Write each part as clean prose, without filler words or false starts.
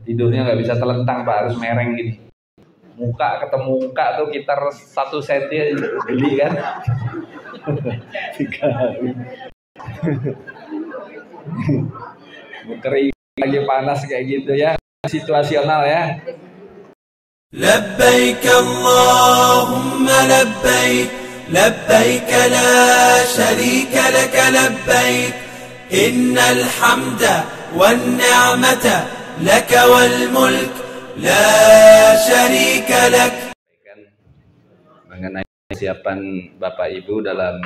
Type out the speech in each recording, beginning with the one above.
Tidurnya nggak bisa telentang Pak, harus mereng gini. Muka ketemu muka tuh sekitar 1 senti geli kan. Kering lagi panas kayak gitu ya, situasional ya. لبيك اللهم لبيك لبيك لا شريك لك لبيك إن الحمد والنعمة لك والملك لا شريك لك. Mengenai persiapan Bapak Ibu dalam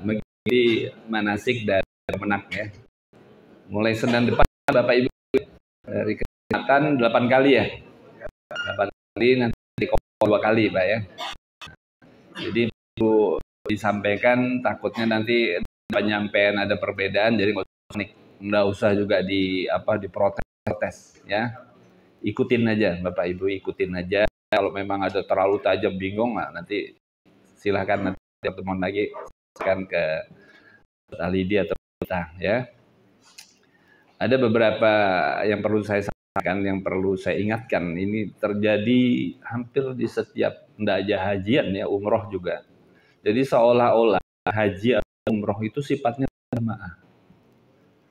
mengikuti manasik dari Menak ya. Mulai Senin depan Bapak Ibu dari kesehatan 8 kali ya. 8 kali nanti di 2 kali Pak ya. Jadi Ibu disampaikan takutnya nanti penyampaian ada perbedaan, jadi nggak usah juga diprotes ya. Ikutin aja Bapak Ibu, ikutin aja. Kalau memang ada terlalu tajam bingung, nah, nanti silahkan nanti teman lagi kan ke Alidi atau kita ya. Ada beberapa yang perlu saya sampaikan, yang perlu saya ingatkan. Ini terjadi hampir di setiap tidak aja hajian ya, umroh juga. Jadi seolah-olah haji atau umroh itu sifatnya jamaah.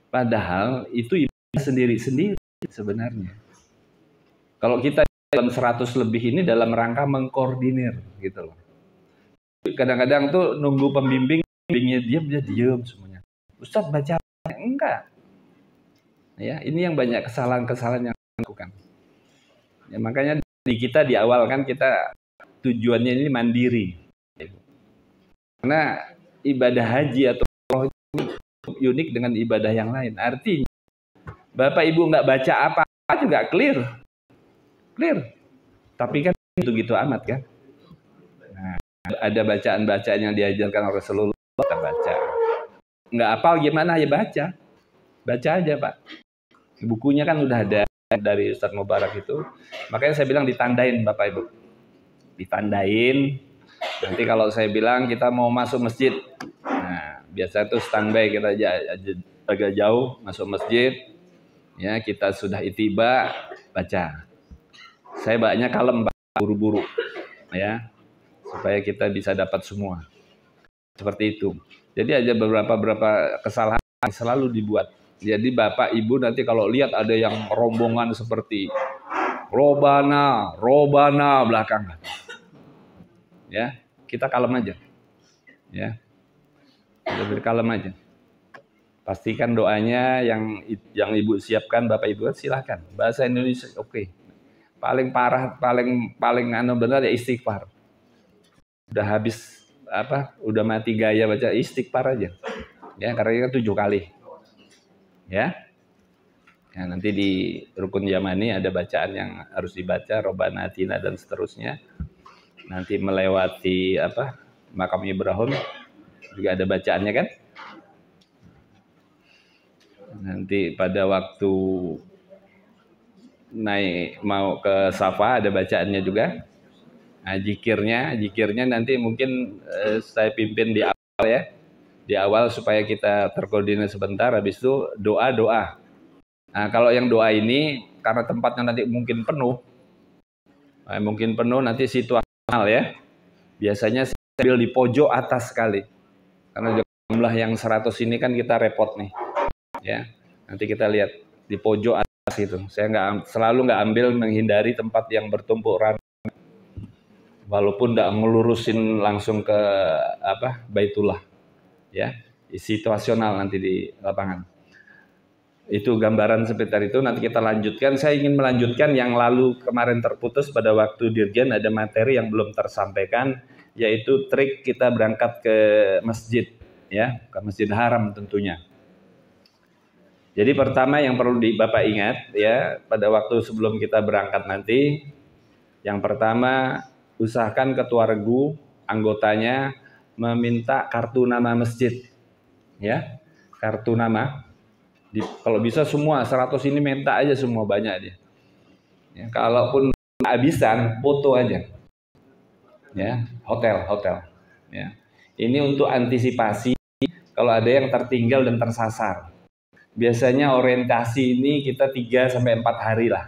Padahal itu ibadah sendiri-sendiri sebenarnya. Kalau kita dalam 100 lebih ini dalam rangka mengkoordinir gitu loh. Kadang-kadang tuh nunggu pembimbingnya diam, dia diam semuanya. Ustadz baca enggak. Ya, ini yang banyak kesalahan-kesalahan yang dilakukan. Ya, makanya di kita di awal kan kita tujuannya ini mandiri. Karena ibadah haji atau umroh itu unik dengan ibadah yang lain. Artinya Bapak Ibu nggak baca apa-apa juga clear. Tapi kan gitu-gitu amat kan. Nah, ada bacaan-bacaan yang diajarkan oleh Rasulullah, kita baca. Nggak hafal gimana ya baca aja Pak. Bukunya kan udah ada dari Ustadz Mubarak itu. Makanya saya bilang ditandain Bapak Ibu. Ditandain. Nanti kalau saya bilang kita mau masuk masjid. Nah, biasa itu standby kita agak jauh masuk masjid. Ya, kita sudah itiba baca. Saya bacanya kalem, buru-buru. Ya. Supaya kita bisa dapat semua. Seperti itu. Jadi ada beberapa kesalahan yang selalu dibuat. Jadi Bapak Ibu nanti kalau lihat ada yang rombongan seperti robana belakang. Ya, kita kalem aja. Ya. Kita kalem aja. Pastikan doanya yang Ibu siapkan Bapak Ibu silakan. Bahasa Indonesia oke. Paling parah, paling benar ya istighfar. Udah habis udah mati gaya baca istighfar aja. Ya, karena 7 kali. Ya. Ya, nanti di rukun Yamani ada bacaan yang harus dibaca, Robbana Atina dan seterusnya. Nanti melewati makam Ibrahim juga ada bacaannya kan? Nanti pada waktu naik mau ke Safa ada bacaannya juga. Nah, jikirnya nanti mungkin saya pimpin di awal ya. Di awal supaya kita terkoordinasi sebentar, habis itu doa. Nah, kalau yang doa ini karena tempatnya nanti mungkin penuh nanti situasional ya. Biasanya saya ambil di pojok atas sekali. Karena jumlah yang 100 ini kan kita repot nih. Ya. Nanti kita lihat di pojok atas itu. Saya selalu nggak ambil menghindari tempat yang bertumpuk ramai. Walaupun nggak ngelurusin langsung ke Baitullah. Ya, situasional nanti di lapangan. Itu gambaran seperti itu. Nanti kita lanjutkan. Saya ingin melanjutkan yang lalu kemarin terputus pada waktu Dirjen ada materi yang belum tersampaikan, yaitu trik kita berangkat ke masjid, ya, ke Masjid Haram tentunya. Jadi pertama yang perlu Bapak ingat ya, pada waktu sebelum kita berangkat nanti, yang pertama usahakan ketua regu anggotanya meminta kartu nama masjid, ya, kartu nama. Kalau bisa semua 100 ini minta aja semua, banyak aja. Ya, kalaupun kehabisan foto aja, ya, hotel. Ya, ini untuk antisipasi kalau ada yang tertinggal dan tersasar. biasanya orientasi ini kita 3 sampai 4 hari lah.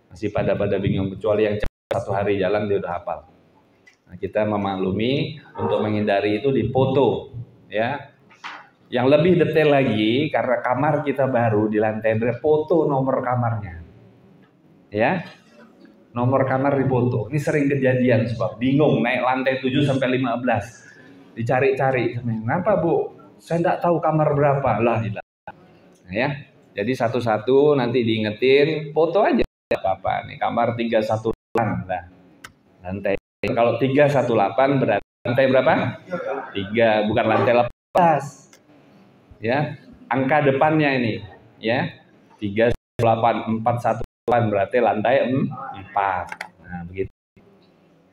Masih pada bingung, kecuali yang cepat 1 hari jalan dia udah hafal. Nah, kita memaklumi untuk menghindari itu dipoto, ya. Yang lebih detail lagi, karena kamar kita baru di lantai 2, foto nomor kamarnya, ya. Nomor kamar dipoto. Ini sering kejadian, sebab bingung naik lantai 7 sampai 15, dicari-cari. Kenapa Bu? Saya tidak tahu kamar berapa lah, ya. Jadi satu-satu nanti diingetin, foto aja apa-apa. Nih kamar 318 lah. Lantai kalau 318 berarti lantai berapa? 3, bukan lantai 18. Ya, angka depannya ini, ya. 38418 berarti lantai 4. Nah, begitu.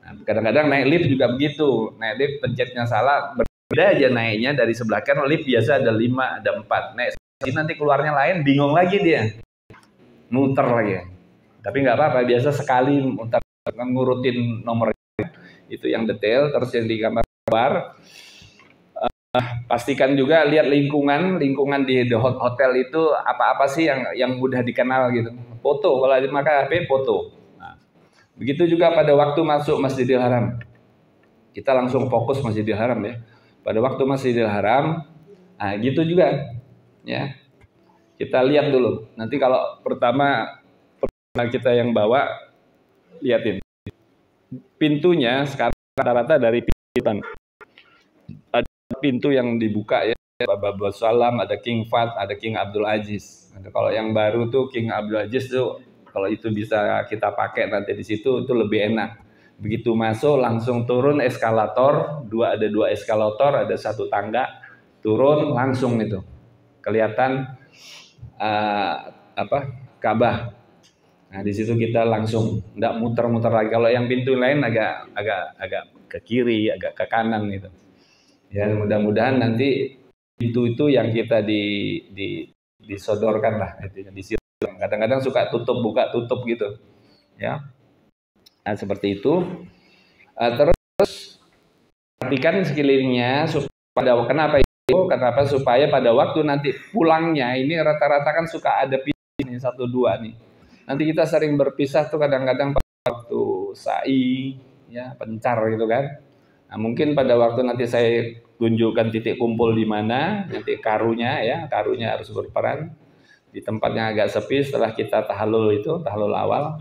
Nah, kadang-kadang naik lift juga begitu. Naik lift pencetnya salah, berbeda aja naiknya dari sebelah kan lift biasa ada 5, ada 4. Naik sini nanti keluarnya lain, bingung lagi dia. Muter lagi. Tapi nggak apa-apa, biasa sekali muter ngurutin nomor itu yang detail. Terus yang di kamar pastikan juga lihat lingkungan di hotel itu apa sih yang mudah dikenal gitu. Foto, kalau maka HP foto. Nah, begitu juga pada waktu masuk Masjidil Haram. Kita langsung fokus Masjidil Haram ya. Pada waktu Masjidil Haram, nah gitu juga ya. Kita lihat dulu. Nanti kalau pertama kita yang bawa, liatin pintunya sekarang rata-rata dari pintu. Ada pintu yang dibuka ya, Babul Salam, ada King Fahd, ada King Abdul Aziz. Kalau yang baru tuh King Abdul Aziz tuh, kalau itu bisa kita pakai nanti di situ itu lebih enak. Begitu masuk langsung turun eskalator, ada dua eskalator, ada 1 tangga, turun langsung itu kelihatan Ka'bah. Nah di situ kita langsung nggak muter-muter lagi. Kalau yang pintu lain agak ke kiri, agak ke kanan gitu. Ya mudah-mudahan nanti pintu itu yang kita disodorkan lah, disilang. Kadang-kadang suka buka tutup gitu, ya. Nah seperti itu. Terus perhatikan sekelilingnya kenapa supaya pada waktu nanti pulangnya ini rata-rata kan suka ada pintu ini 1, 2 nih. Nanti kita sering berpisah tuh kadang-kadang pada waktu sa'i, ya pencar gitu kan. Nah, mungkin pada waktu nanti saya tunjukkan titik kumpul di mana, nanti karunya harus berperan. Di tempatnya agak sepi setelah kita tahlul awal,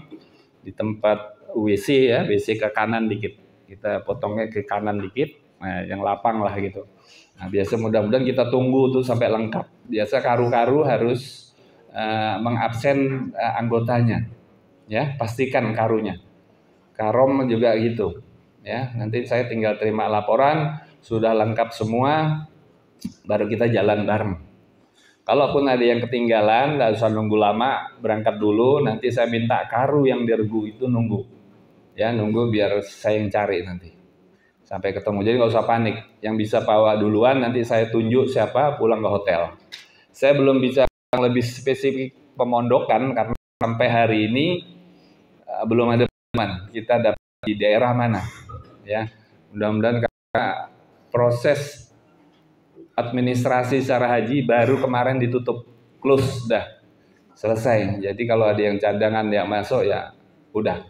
di tempat WC ya, WC ke kanan dikit. Kita potongnya ke kanan dikit, nah, yang lapang lah gitu. Nah, biasa mudah-mudahan kita tunggu tuh sampai lengkap. Biasa karu-karu harus mengabsen anggotanya, ya pastikan karunya. Karom juga gitu, ya. Nanti saya tinggal terima laporan sudah lengkap semua, baru kita jalan bareng. Kalaupun ada yang ketinggalan, nggak usah nunggu lama, berangkat dulu. Nanti saya minta karu yang diregu itu nunggu, ya nunggu biar saya yang cari nanti sampai ketemu. Jadi nggak usah panik. Yang bisa bawa duluan nanti saya tunjuk siapa pulang ke hotel. Saya belum bisa lebih spesifik pemondokan karena sampai hari ini belum ada pengumuman kita dapat di daerah mana, ya. Mudah-mudahan karena proses administrasi secara haji baru kemarin ditutup, close dah, selesai. Jadi kalau ada yang cadangan yang masuk ya udah.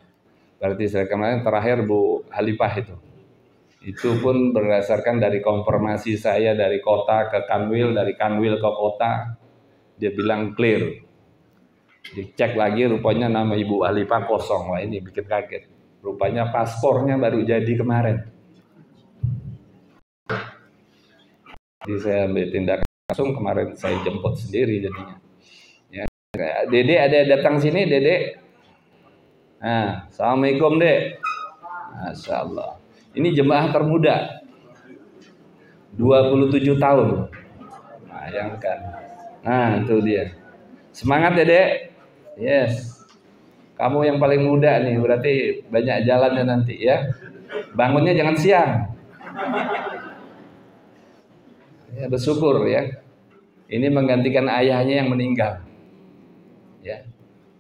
Berarti saya kemarin terakhir Bu Halifah itu pun berdasarkan dari konfirmasi saya dari kota ke Kanwil, dari Kanwil ke kota. Dia bilang clear. Dicek lagi rupanya nama Ibu Halifah kosong. Wah ini bikin kaget. Rupanya paspornya baru jadi kemarin. Jadi saya ambil tindakan langsung kemarin, saya jemput sendiri jadinya. Ya. Dede ada datang sini, Dede. Nah, Assalamualaikum Dek. Masya Allah. Ini jemaah termuda. 27 tahun. Bayangkan. Nah, itu dia. Semangat ya, Dek. Yes. Kamu yang paling muda nih, berarti banyak jalannya nanti ya. Bangunnya jangan siang. Ya, bersyukur ya. Ini menggantikan ayahnya yang meninggal. Ya.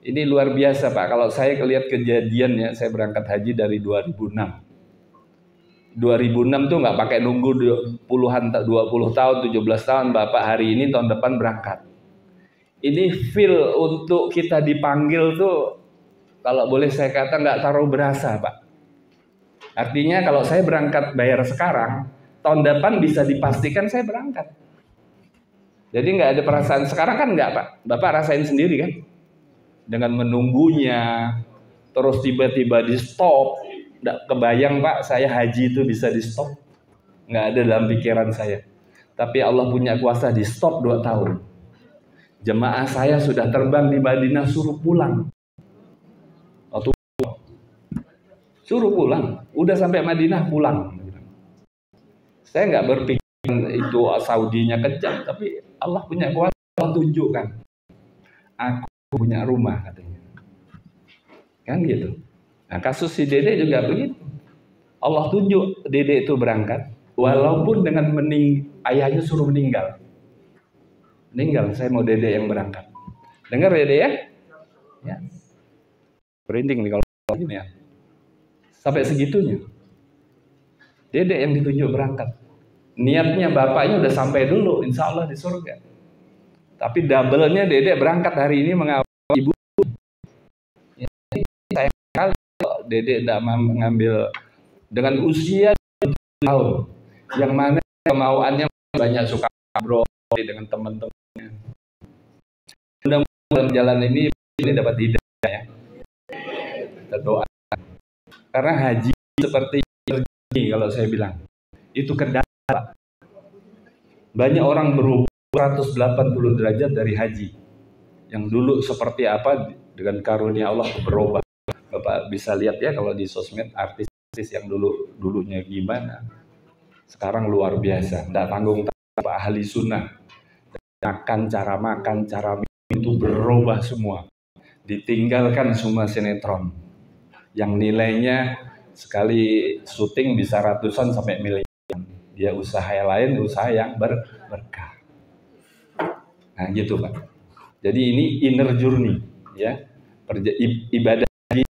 Ini luar biasa, Pak. Kalau saya lihat kejadian ya, saya berangkat haji dari 2006. 2006 tuh nggak pakai nunggu 20 tahun, 17 tahun, Bapak hari ini tahun depan berangkat. Ini feel untuk kita dipanggil tuh, kalau boleh saya kata nggak terlalu berasa, Pak. Artinya kalau saya berangkat bayar sekarang, tahun depan bisa dipastikan saya berangkat. Jadi nggak ada perasaan sekarang kan nggak, Pak. Bapak rasain sendiri kan, dengan menunggunya, terus tiba-tiba di stop. Nggak kebayang, Pak, saya haji itu bisa di stop. Nggak ada dalam pikiran saya. Tapi Allah punya kuasa di stop 2 tahun. Jemaah saya sudah terbang di Madinah suruh pulang. Waktu suruh pulang, udah sampai Madinah pulang. Saya nggak berpikir itu Saudinya kejam, tapi Allah punya kuasa, Allah tunjukkan. Aku punya rumah katanya. Kan gitu. Nah, kasus si Dede juga begitu. Allah tunjuk Dede itu berangkat, walaupun dengan ayahnya suruh meninggal. Meninggal, saya mau Dede yang berangkat. Dengar Dede ya? Ya. Merinding nih kalau ini ya. Sampai segitunya. Dede yang ditunjuk berangkat. Niatnya bapaknya udah sampai dulu, insya Allah di surga. Tapi double-nya Dede berangkat hari ini mengawal ibu. Ya, sayang sekali kalau Dede tidak mengambil dengan usia 7 tahun. Yang mana kemauannya banyak suka ngobrol dengan teman-temannya. Mudah-mudahan dalam jalan ini dapat hidayah ya. Kita doa. Karena haji seperti ini kalau saya bilang. Itu kendala. Banyak orang berubah 180 derajat dari haji. Yang dulu seperti apa dengan karunia Allah berubah. Bapak bisa lihat ya kalau di sosmed artis yang dulunya gimana. Sekarang luar biasa. Tidak tanggung-tanggung ahli sunnah. Cara makan, cara minum itu berubah semua. Ditinggalkan semua sinetron. Yang nilainya sekali syuting bisa ratusan sampai miliar. Dia usaha yang lain, usaha yang berkah. Nah gitu Pak. Jadi ini inner journey ya. Ibadah ini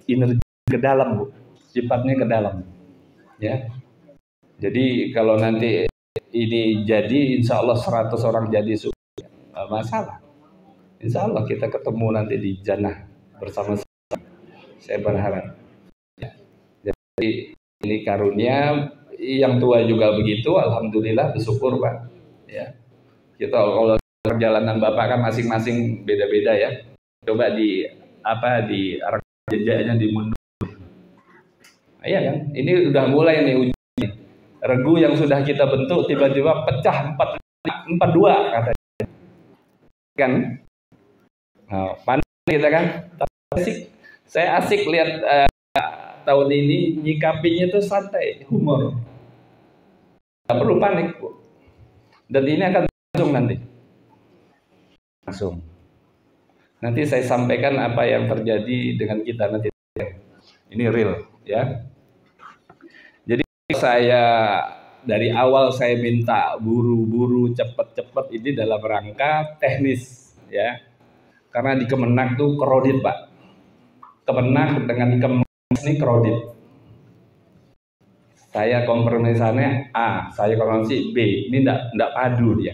inner ke dalam Bu. Sifatnya ke dalam. Ya. Jadi kalau nanti ini jadi insya Allah 100 orang jadi masalah. Insya Allah kita ketemu nanti di jannah bersama-sama. Saya berharap. Ya. Jadi ini karunia. Yang tua juga begitu, alhamdulillah bersyukur Pak. Ya, kita kalau perjalanan Bapak kan masing-masing beda-beda ya. Coba di jejaknya dimundur. Iya kan? Ini udah mulai nih uji. Regu yang sudah kita bentuk tiba-tiba pecah 42 katanya. Kan? Nah, panik kita kan. Saya asik lihat tahun ini nyikapinya tuh santai, humor. Gak perlu panik Bu. Dan ini akan langsung nanti. Langsung. Nanti saya sampaikan apa yang terjadi dengan kita nanti. Ini real ya. Jadi saya dari awal saya minta buru-buru cepet-cepet ini dalam rangka teknis ya. Karena di Kemenag tuh kredit Pak. Kemenag dengan Kemenag ini kredit. Saya kompromisannya A, saya kompromi B. Ini enggak padu dia.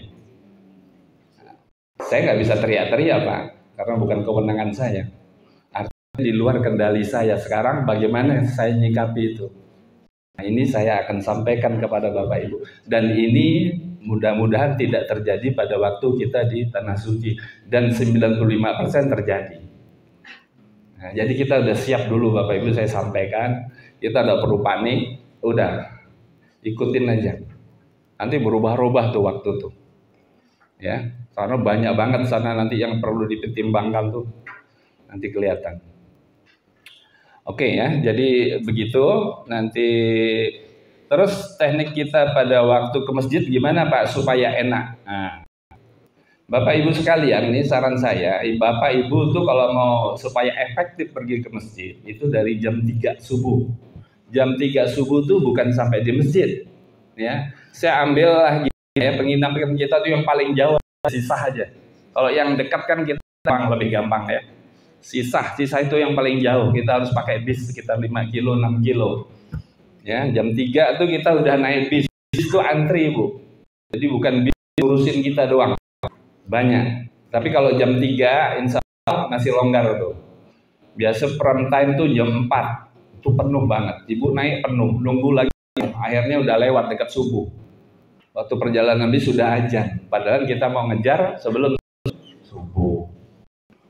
Saya nggak bisa teriak-teriak Pak, karena bukan kewenangan saya. Artinya di luar kendali saya. Sekarang bagaimana saya nyikapi itu? Nah, ini saya akan sampaikan kepada Bapak Ibu. Dan ini mudah-mudahan tidak terjadi pada waktu kita di Tanah Suci. Dan 95% terjadi. Nah, jadi kita udah siap dulu Bapak Ibu, saya sampaikan. Kita tidak perlu panik. Udah, ikutin aja. Nanti berubah-ubah tuh waktu tuh. Ya, karena banyak banget sana nanti yang perlu dipertimbangkan tuh. Nanti kelihatan. Oke ya, jadi begitu. Nanti terus teknik kita pada waktu ke masjid gimana Pak supaya enak. Nah, Bapak Ibu sekalian, ini saran saya, Bapak Ibu tuh kalau mau supaya efektif pergi ke masjid itu dari jam 3 subuh. Jam 3 subuh tuh bukan sampai di masjid, ya. Saya ambil lah ya, penginapan kita tuh yang paling jauh sisa aja. Kalau yang dekat kan kita lebih gampang ya. Sisa itu yang paling jauh. Kita harus pakai bis sekitar 5 kilo, 6 kilo. Ya, jam 3 tuh kita udah naik bis. Bis itu antri Bu. Jadi bukan bis urusin kita doang. Banyak. Tapi kalau jam 3 insya Allah masih longgar tuh. Biasa prime time tuh jam 4 itu penuh banget. Ibu naik penuh, nunggu lagi. Akhirnya udah lewat dekat subuh. Waktu perjalanan bis sudah azan. Padahal kita mau ngejar sebelum subuh.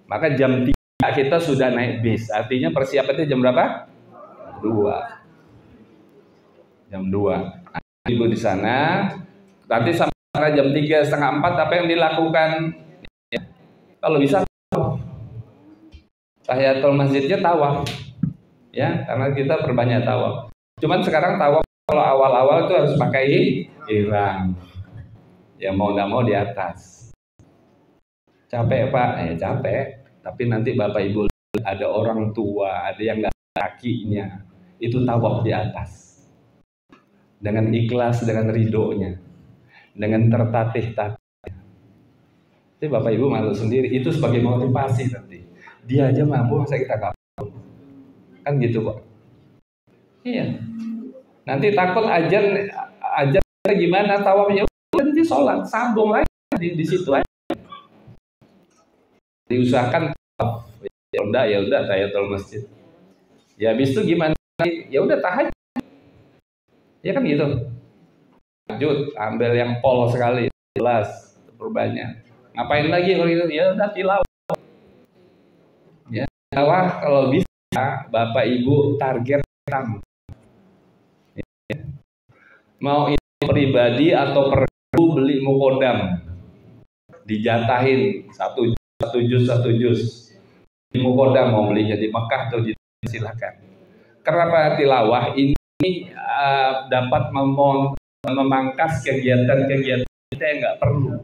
Maka jam 3 kita sudah naik bis. Artinya persiapannya jam berapa? 2. Jam 2. Ibu di sana. Nanti sampai jam 3, setengah 4 apa yang dilakukan? Ya. Kalau bisa tahiyatul masjidnya tawaf. Ya, karena kita perbanyak tawaf. Cuman sekarang tawaf kalau awal-awal itu harus pakai ihram. Ya mau nggak mau di atas. Capek Pak, ya capek. Tapi nanti Bapak Ibu ada orang tua, ada yang nggak kakinya, itu tawaf di atas. Dengan ikhlas, dengan ridhonya, dengan tertatih-tatih. Jadi Bapak Ibu malu sendiri, itu sebagai motivasi nanti. Dia aja mampu, masa kita nggak mampu? Kan gitu Pak. Iya. Nanti takut ajan gimana tawafnya, nanti sholat, sambung lagi di situ aja. Diusahakan ya udah tahiyatul masjid. Ya habis itu gimana? Ya udah tahajud. Ya kan gitu. Tahajud, ambil yang pol sekali, jelas, perbanyak. Ngapain lagi kalau itu? Ya udah tilawah. Ya, tilawah kalau bisa Bapak Ibu target kamu. Ya. Mau itu pribadi atau perlu beli mukodam. Dijatahin satu juz. Di mukodam mau belinya di Mekah atau di silakan. Kenapa tilawah ini dapat memangkas kegiatan-kegiatan kita yang nggak perlu.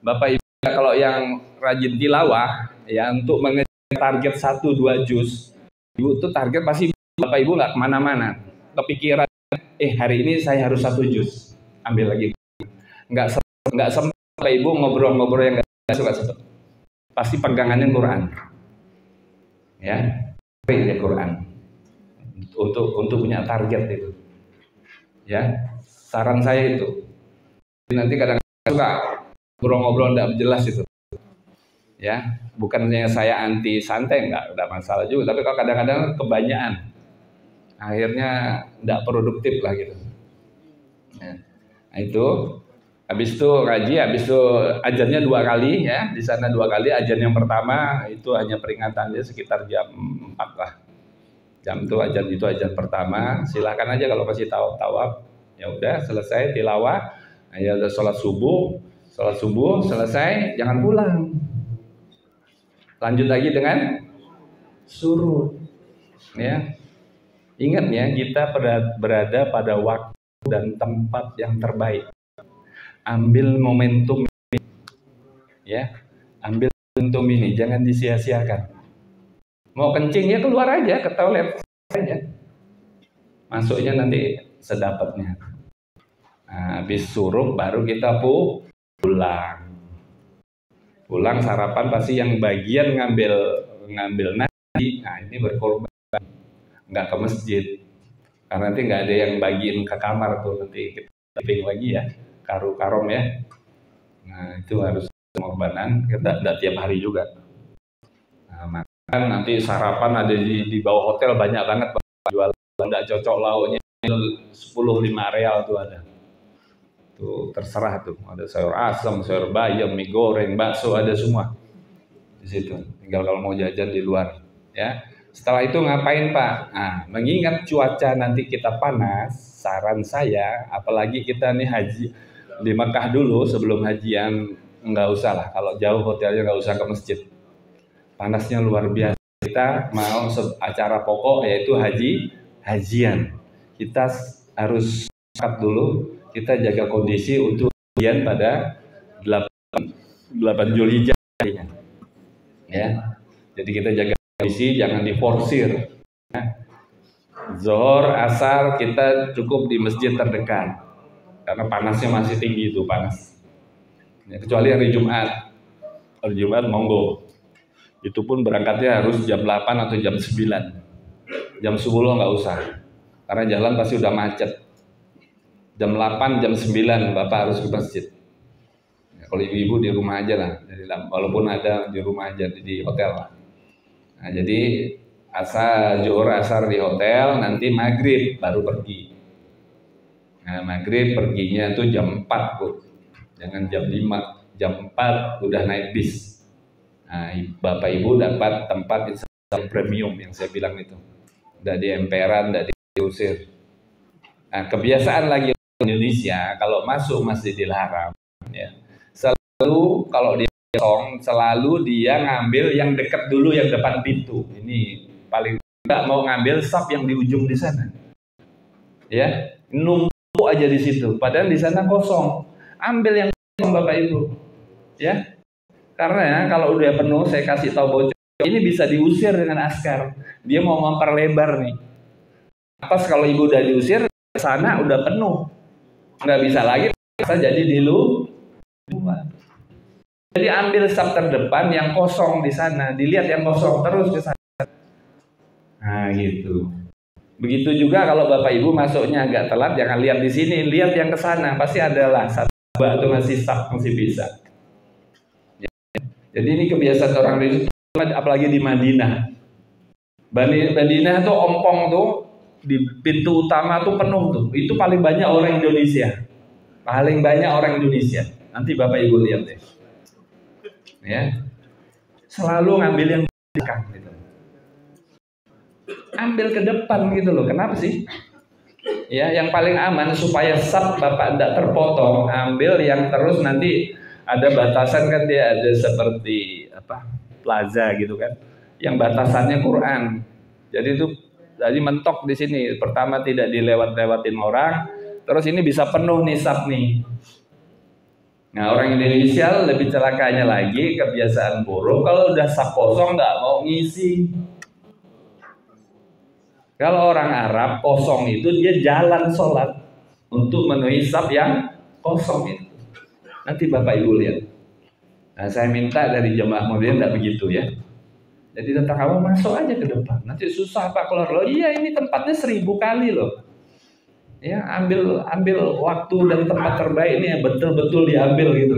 Bapak Ibu kalau yang rajin tilawah ya untuk mengejar target 1-2 juz, Ibu tuh target pasti Bapak Ibu nggak kemana-mana. Kepikiran hari ini saya harus 1 juz, ambil lagi. Nggak sempat Bapak Ibu ngobrol-ngobrol yang nggak suka sempat. Pasti pegangannya Quran. Ya, Quran. Untuk punya target itu. Ya, saran saya itu. Nanti kadang-kadang suka ngobrol-ngobrol tidak jelas itu. Ya, bukannya saya anti santai, enggak ada masalah juga, tapi kalau kadang-kadang kebanyakan akhirnya tidak produktif lah gitu. Ya. Nah, itu habis itu ngaji, habis itu ajannya 2 kali ya, di sana 2 kali. Ajan yang pertama itu hanya peringatannya sekitar jam 4 lah. Jam itu ajan pertama. Silakan aja kalau masih tawaf. Ya udah selesai tilawah. Ya udah sholat subuh selesai, jangan pulang. Lanjut lagi dengan surut. Ya. Ingat ya, kita berada pada waktu dan tempat yang terbaik. Ambil momentum ini. Ya. Ambil momentum ini, jangan disia-siakan. Mau kencing ya keluar aja ke toilet aja. Masuknya nanti sedapatnya. Nah, habis suruh baru kita pulang. Pulang sarapan pasti yang bagian ngambil nasi. Nah, ini berkorban. Nggak ke masjid. Karena nanti nggak ada yang bagiin ke kamar tuh, nanti kita living lagi ya. Karom ya. Nah, itu harus pengorbanan. Kita tidak tiap hari juga. Nah, nanti sarapan ada di bawah hotel banyak banget jual, tidak cocok lauknya 10-5 real tuh ada. Tuh terserah tuh, ada sayur asam, sayur bayam, mie goreng, bakso, ada semua di situ. Tinggal kalau mau jajan di luar ya. Setelah itu ngapain Pak? Nah, mengingat cuaca nanti kita panas, saran saya apalagi kita nih haji di Mekah dulu sebelum hajian, nggak usah lah, kalau jauh hotelnya nggak usah ke masjid. Panasnya luar biasa. Kita mau acara pokok yaitu hajian. Kita harus sekat dulu, kita jaga kondisi untuk hajian pada 8 Zulhijjah. Ya. Jadi kita jaga kondisi, jangan diforsir. Ya. Zuhur, asar kita cukup di masjid terdekat. Karena panasnya masih tinggi itu panas. Ya, kecuali hari Jumat. Hari Jumat monggo. Itu pun berangkatnya harus jam 8 atau jam 9. Jam 10 nggak usah. Karena jalan pasti udah macet. Jam 8, jam 9 Bapak harus ke masjid. Ya, kalau ibu-ibu di rumah aja lah. Jadi walaupun ada di rumah jadi di hotel lah. Nah, jadi zuhur asar di hotel, nanti maghrib baru pergi. Nah, maghrib perginya tuh jam 4 Bu. Jangan jam 5, jam 4 udah naik bis. Nah, Bapak Ibu dapat tempat Instagram premium yang saya bilang itu. Udah di emperan, udah diusir. Nah, kebiasaan lagi Indonesia kalau masuk Masjidil Haram ya. Selalu kalau dia kosong, selalu dia ngambil yang dekat dulu, yang depan pintu. Ini paling nggak mau ngambil saf yang di ujung di sana. Ya, numpuk aja di situ. Padahal di sana kosong. Ambil yang kosong Bapak Ibu. Ya. Karena kalau udah penuh, saya kasih tahu bocor, ini bisa diusir dengan askar. Dia mau memperlebar nih. Pas kalau ibu udah diusir, ke sana udah penuh. Nggak bisa lagi, bisa jadi di luar. Jadi ambil saf terdepan yang kosong di sana, dilihat yang kosong terus ke sana. Nah gitu. Begitu juga kalau Bapak Ibu masuknya agak telat, jangan lihat di sini, lihat yang ke sana, pasti adalah satu itu masih saf, masih bisa. Jadi ini kebiasaan orang Indonesia, apalagi di Madinah. Madinah tuh ompong tuh di pintu utama tuh penuh tuh. Itu paling banyak orang Indonesia. Paling banyak orang Indonesia. Nanti Bapak Ibu lihat deh. Ya. Selalu ngambil yang belakang gitu. Ambil ke depan gitu loh. Kenapa sih? Ya, yang paling aman supaya saf Bapak tidak terpotong, ambil yang terus nanti ada batasan kan, dia ada seperti apa? Plaza gitu kan. Yang batasannya Quran. Jadi itu jadi mentok di sini. Pertama tidak dilewat-lewatin orang, terus ini bisa penuh nih saf nih. Nah, orang Indonesia lebih celakanya lagi, kebiasaan buruk kalau udah saf kosong nggak mau ngisi. Kalau orang Arab kosong itu dia jalan sholat untuk memenuhi saf yang kosong itu. Nanti Bapak Ibu lihat. Nah, saya minta dari jemaah modern tidak begitu ya. Jadi datang awal masuk aja ke depan. Nanti susah Pak keluar loh. Iya ini tempatnya 1000 kali loh. Ya ambil waktu dan tempat terbaik ini yang betul-betul diambil gitu.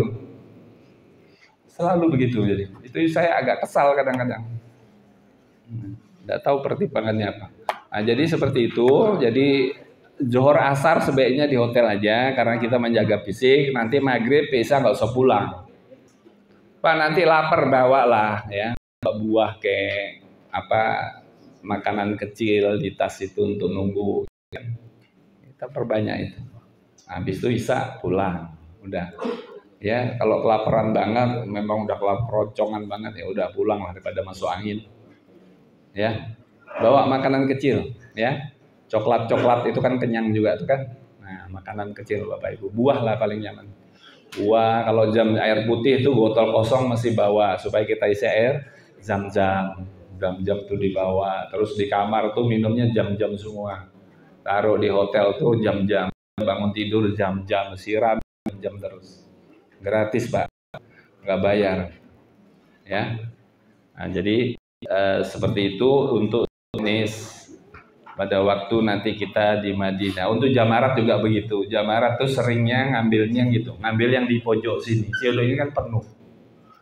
Selalu begitu jadi. Itu saya agak kesal kadang-kadang. Tidak tahu pertimbangannya apa. Nah, jadi seperti itu. Jadi zuhur asar sebaiknya di hotel aja karena kita menjaga fisik. Nanti maghrib bisa nggak usah pulang. Pak nanti lapar bawalah ya. Buah kayak apa makanan kecil di tas itu untuk nunggu. Kita perbanyak itu. Habis itu bisa pulang. Udah. Ya, kalau kelaparan banget, memang udah keroncongan banget ya udah pulang lah daripada masuk angin. Ya. Bawa makanan kecil, ya. Coklat-coklat itu kan kenyang juga tuh kan. Nah, makanan kecil Bapak Ibu. Buah lah paling nyaman. Buah, kalau jam air putih itu botol kosong masih bawa supaya kita isi air jam-jam tuh dibawa. Terus di kamar tuh minumnya jam-jam semua. Taruh di hotel tuh jam-jam, bangun tidur jam-jam, siram jam terus. Gratis Pak, nggak bayar. Ya. Nah, jadi seperti itu untuk jenis pada waktu nanti kita di Madinah. Untuk jamarat juga begitu. Jamarat tuh seringnya ngambilnya gitu, ngambil yang di pojok sini. Silo ini kan penuh.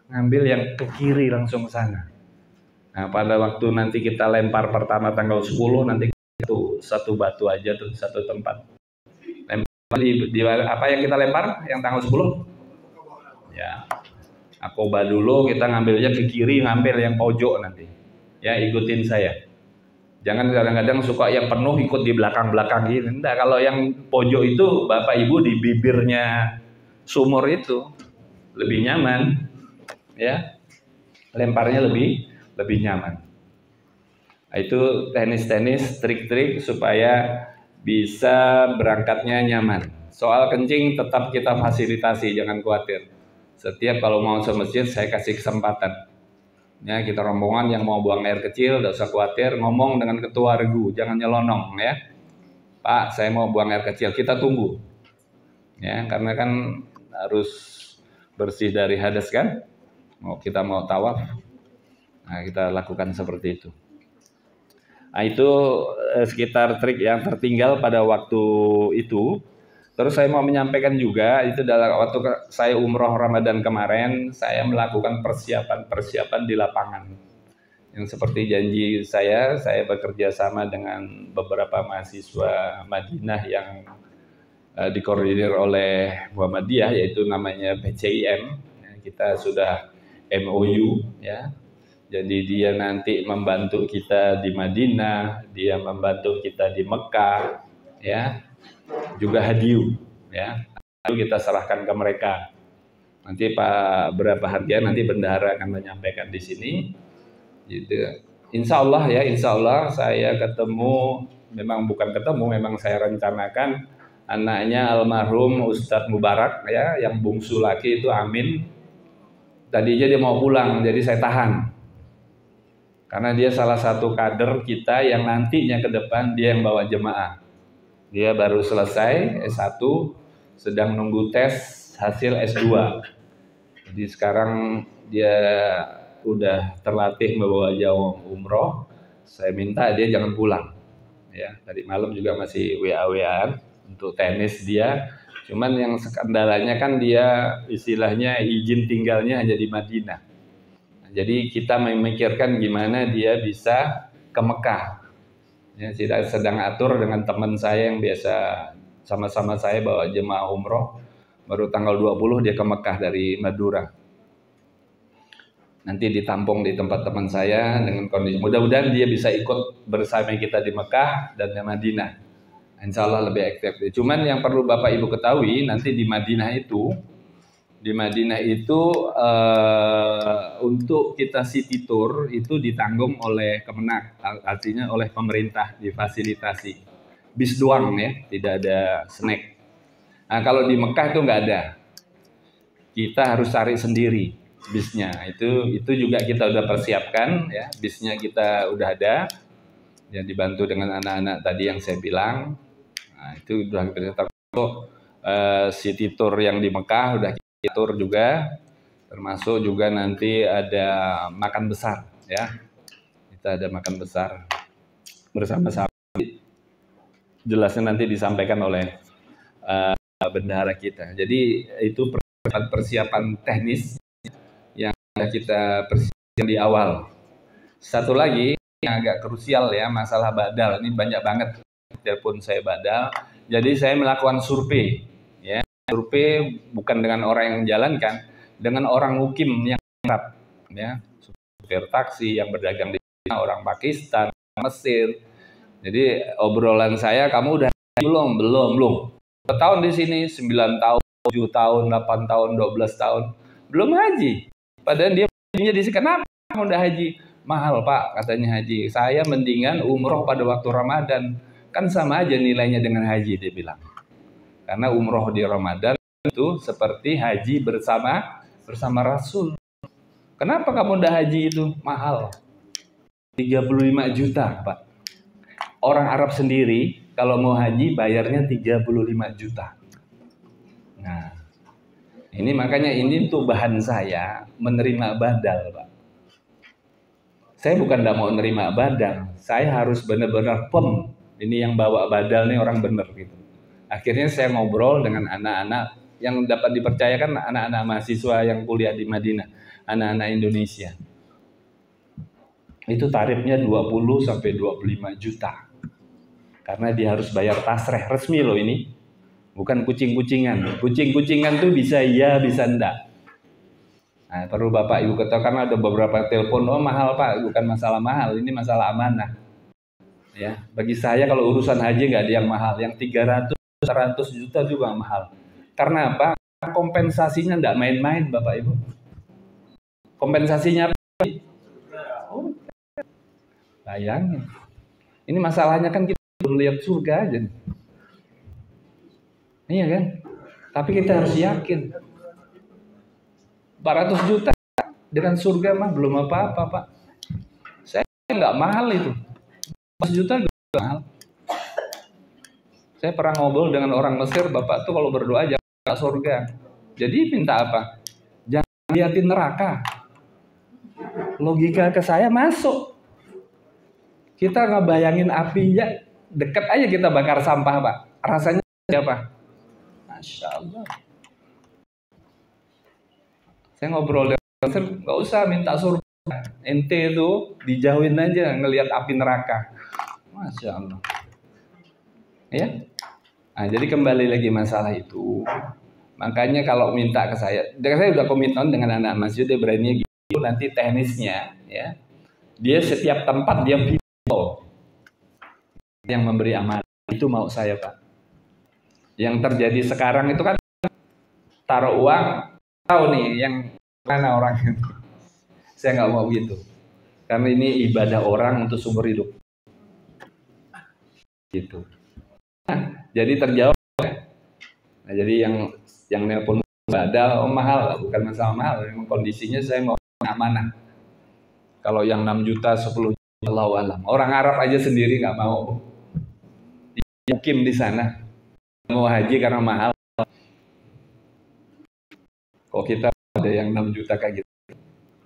Ngambil yang ke kiri langsung ke sana. Nah, pada waktu nanti kita lempar pertama tanggal 10 nanti itu satu batu aja tuh satu tempat. Lempar di apa yang kita lempar yang tanggal 10? Ya. Akoba dulu kita ngambilnya ke kiri, ngambil yang pojok nanti. Ya, ikutin saya. Jangan kadang-kadang suka yang penuh ikut di belakang-belakang gitu. Enggak, kalau yang pojok itu Bapak Ibu di bibirnya sumur itu lebih nyaman. Ya. Lemparnya lebih nyaman. Nah, itu teknis-teknis, trik-trik supaya bisa berangkatnya nyaman. Soal kencing tetap kita fasilitasi, jangan khawatir. Setiap kalau mau ke masjid saya kasih kesempatan. Ya, kita rombongan yang mau buang air kecil, tidak usah khawatir, ngomong dengan ketua regu, jangan nyelonong ya. Pak, saya mau buang air kecil, kita tunggu. Ya, karena kan harus bersih dari hadas kan. Kita mau tawaf. Nah, kita lakukan seperti itu. Nah, itu sekitar trik yang tertinggal pada waktu itu. Terus saya mau menyampaikan juga, itu dalam waktu saya umroh Ramadan kemarin, saya melakukan persiapan-persiapan di lapangan. Yang seperti janji saya bekerja sama dengan beberapa mahasiswa Madinah yang dikoordinir oleh Muhammadiyah, yaitu namanya PCIM. Kita sudah MOU, ya. Jadi dia nanti membantu kita di Madinah, dia membantu kita di Mekah, ya. Juga hadiu, ya. Lalu kita serahkan ke mereka. Nanti Pak berapa harga nanti bendahara akan menyampaikan di sini. Gitu. Insya Allah ya, insya Allah saya ketemu, memang bukan ketemu, memang saya rencanakan anaknya almarhum Ustadz Mubarak ya, yang bungsu laki itu Amin. Tadinya dia mau pulang, jadi saya tahan. Karena dia salah satu kader kita yang nantinya ke depan dia yang bawa jemaah. Dia baru selesai S1, sedang nunggu tes hasil S2. Jadi sekarang dia udah terlatih membawa jauh umroh. Saya minta dia jangan pulang. Ya, tadi malam juga masih WA-WA-an untuk tenis dia. Cuman yang kendalanya kan dia istilahnya izin tinggalnya hanya di Madinah. Jadi kita memikirkan gimana dia bisa ke Mekah. Ya, kita sedang atur dengan teman saya yang biasa sama-sama saya bawa jemaah umroh. Baru tanggal 20 dia ke Mekah dari Madura. Nanti ditampung di tempat teman saya dengan kondisi. Mudah-mudahan dia bisa ikut bersama kita di Mekah dan di Madinah. Insya Allah lebih aktif. Cuman yang perlu Bapak Ibu ketahui, nanti di Madinah itu untuk kita city tour itu ditanggung oleh Kemenak, artinya oleh pemerintah, difasilitasi. Bis doang ya, tidak ada snack. Nah kalau di Mekah itu nggak ada, kita harus cari sendiri bisnya. Itu juga kita udah persiapkan ya, bisnya kita udah ada, yang dibantu dengan anak-anak tadi yang saya bilang. Nah itu udah kita termasuk city tour yang di Mekah udah kita tour juga, termasuk juga nanti ada makan besar ya. Kita ada makan besar bersama-sama. Jelasnya nanti disampaikan oleh bendahara kita. Jadi itu persiapan teknis yang kita persiapkan di awal. Satu lagi yang agak krusial ya, masalah badal. Ini banyak banget telepon saya badal. Jadi saya melakukan survei. Ya, survei bukan dengan orang yang menjalankan, dengan orang mukim yang Arab. Ya, supir taksi yang berdagang di China, orang Pakistan, Mesir. Jadi obrolan saya, kamu udah belum? Berapa tahun di sini? 9 tahun, 7 tahun, 8 tahun, 12 tahun. Belum haji. Padahal dia di sini, kenapa kamu udah haji? Mahal Pak, katanya haji. Saya mendingan umroh pada waktu Ramadan. Kan sama aja nilainya dengan haji, dia bilang. Karena umroh di Ramadan itu seperti haji bersama Rasul. Kenapa kamu udah haji itu? Mahal. 35 juta Pak. Orang Arab sendiri kalau mau haji bayarnya 35 juta. Nah, ini makanya ini tuh bahan saya menerima badal, Pak. Saya bukan tidak mau menerima badal, saya harus benar-benar firm. Ini yang bawa badal nih orang benar gitu. Akhirnya saya ngobrol dengan anak-anak yang dapat dipercayakan, anak-anak mahasiswa yang kuliah di Madinah, anak-anak Indonesia. Itu tarifnya 20 sampai 25 juta. Karena dia harus bayar tasreh resmi loh ini. Bukan kucing-kucingan. Kucing-kucingan tuh bisa iya, bisa enggak. Nah, perlu Bapak Ibu ketahui karena ada beberapa telepon, oh mahal Pak, bukan masalah mahal, ini masalah amanah. Ya, bagi saya kalau urusan haji nggak ada yang mahal, yang 300-400 juta juga mahal. Karena apa? Kompensasinya nggak main-main Bapak Ibu. Kompensasinya apa? Oh, bayangin. Ini masalahnya kan kita lihat surga aja. Iya kan? Tapi kita harus yakin 400 juta dengan surga mah belum apa-apa Pak. Saya nggak mahal itu. 400 juta nggak mahal. Saya pernah ngobrol dengan orang Mesir, Bapak tuh kalau berdoa jangan surga. Jadi minta apa? Jangan liatin neraka. Logika ke saya masuk. Kita ngebayangin apinya, dekat aja kita bakar sampah Pak. Rasanya apa? Masya Allah. Saya ngobrol dengan nggak usah minta surga. Ente itu dijauhin aja ngelihat api neraka. Masya Allah. Ya. Nah, jadi kembali lagi masalah itu. Makanya kalau minta ke saya udah komitmen dengan anak masjid, dia berani gitu. Nanti teknisnya, ya, dia setiap tempat dia video yang memberi amanah. Itu mau saya, Pak. Yang terjadi sekarang itu kan taruh uang, tahu nih yang mana orang. Saya nggak mau gitu. Karena ini ibadah orang untuk sumber hidup. Gitu. Nah, jadi terjawab. Nah, jadi yang nelpon badal, mahal, bukan masalah mahal. Memang kondisinya saya mau amanah. Kalau yang 6 juta, 10 juta, Allahu alam. Orang Arab aja sendiri nggak mau mukim di sana. Mau haji karena mahal. Kok kita ada yang 6 juta kayak gitu.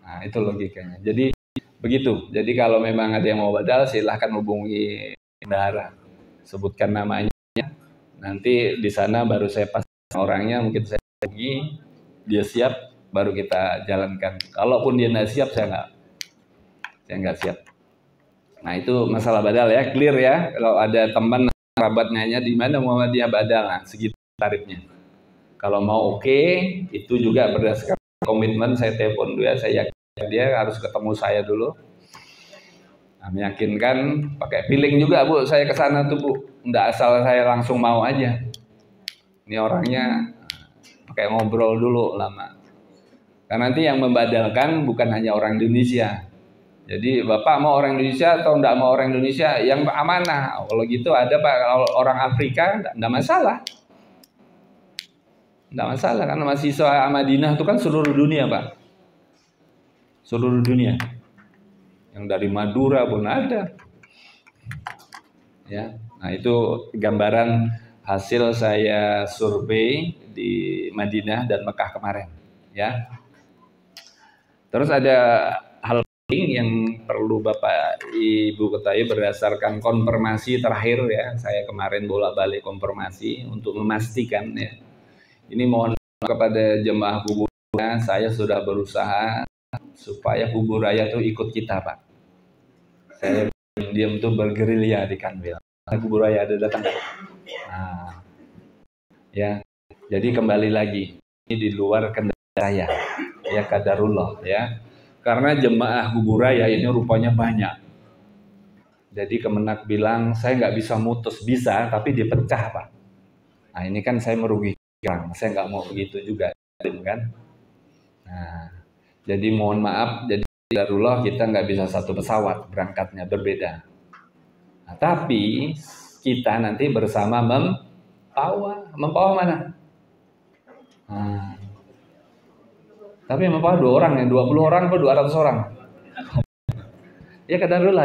Nah, itu logikanya. Jadi begitu. Jadi kalau memang ada yang mau badal, silahkan hubungi bendahara. Sebutkan namanya. Nanti di sana baru saya pas orangnya, mungkin saya pergi, dia siap, baru kita jalankan. Kalaupun dia nggak siap, saya nggak siap. Nah, itu masalah badal ya, clear ya. Kalau ada teman kerabat nanya di mana Muhammadiyah badal, nah, segitu tarifnya. Kalau mau oke, itu juga berdasarkan komitmen. Saya telepon dia, saya yakin dia harus ketemu saya dulu. Nah, meyakinkan, pakai feeling juga Bu, saya ke sana tuh Bu. Nggak asal saya langsung mau aja. Ini orangnya pakai ngobrol dulu lama. Karena nanti yang membadalkan bukan hanya orang Indonesia. Jadi Bapak mau orang Indonesia atau enggak mau orang Indonesia yang amanah. Kalau gitu ada Pak, kalau orang Afrika enggak masalah. Enggak masalah karena mahasiswa Madinah itu kan seluruh dunia Pak. Seluruh dunia. Yang dari Madura pun ada. Ya. Nah, itu gambaran hasil saya survei di Madinah dan Mekah kemarin, ya. Terus ada hal penting yang perlu Bapak Ibu ketahui berdasarkan konfirmasi terakhir ya. Saya kemarin bolak-balik konfirmasi untuk memastikan ya. Ini mohon kepada jemaah kubur, saya sudah berusaha supaya kubur raya itu ikut kita, Pak. Saya diam tuh bergerilya di Kanwil. Kubur raya ada datang. Nah, ya. Jadi kembali lagi ini di luar kendali saya. Ya qadarullah ya. Karena jemaah kubur raya ini rupanya banyak. Jadi Kemenak bilang saya nggak bisa mutus, bisa tapi dipecah Pak. Nah ini kan saya merugikan. Saya nggak mau begitu juga, kan? Nah, jadi mohon maaf. Jadi qadarullah kita nggak bisa satu pesawat berangkatnya berbeda. Nah, tapi kita nanti bersama mempawah mana? Nah, tapi mempawah 2 orang ya, 20 orang atau 200 orang? Ya qadarullah.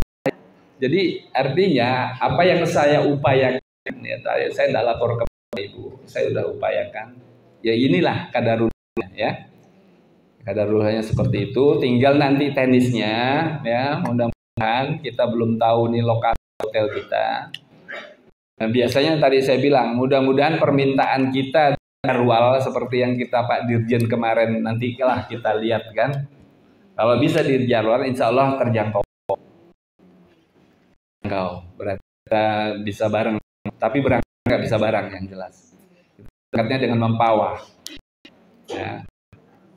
Jadi artinya apa yang saya upayakan, ya, saya tidak lapor ke Ibu, saya sudah upayakan. Ya inilah qadarullah ya. Qadarullahnya seperti itu. Tinggal nanti teknisnya ya, mudah-mudahan kita belum tahu nih lokasi hotel kita. Nah, biasanya tadi saya bilang, mudah-mudahan permintaan kita jadwal seperti yang kita Pak Dirjen kemarin nantilah kita lihat kan. Kalau bisa dijadwal, insya Allah terjangkau. Berarti kita bisa bareng, tapi berangkat nggak bisa bareng yang jelas. Berangkatnya dengan mempawah. Ya.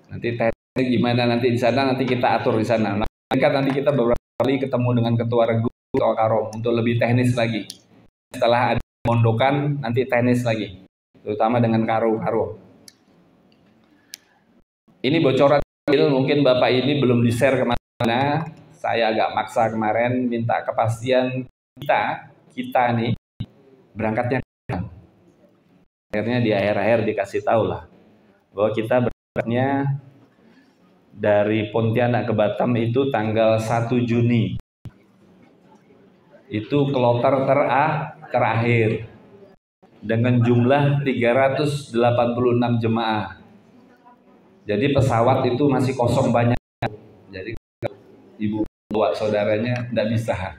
Nanti teknik gimana nanti di sana, nanti kita atur di sana. Nanti kita beberapa kali ketemu dengan Ketua Regu atau Karom untuk lebih teknis lagi. Setelah ada mondokan, nanti teknis lagi, terutama dengan karo. Ini bocoran mungkin Bapak ini belum di-share kemana. Saya agak maksa kemarin minta kepastian kita nih berangkatnya. Akhirnya di akhir-akhir dikasih tahu lah bahwa kita berangkatnya dari Pontianak ke Batam itu tanggal 1 Juni. Itu kloter terakhir dengan jumlah 386 jemaah. Jadi pesawat itu masih kosong banyak. Jadi Ibu bawa saudaranya tidak bisa.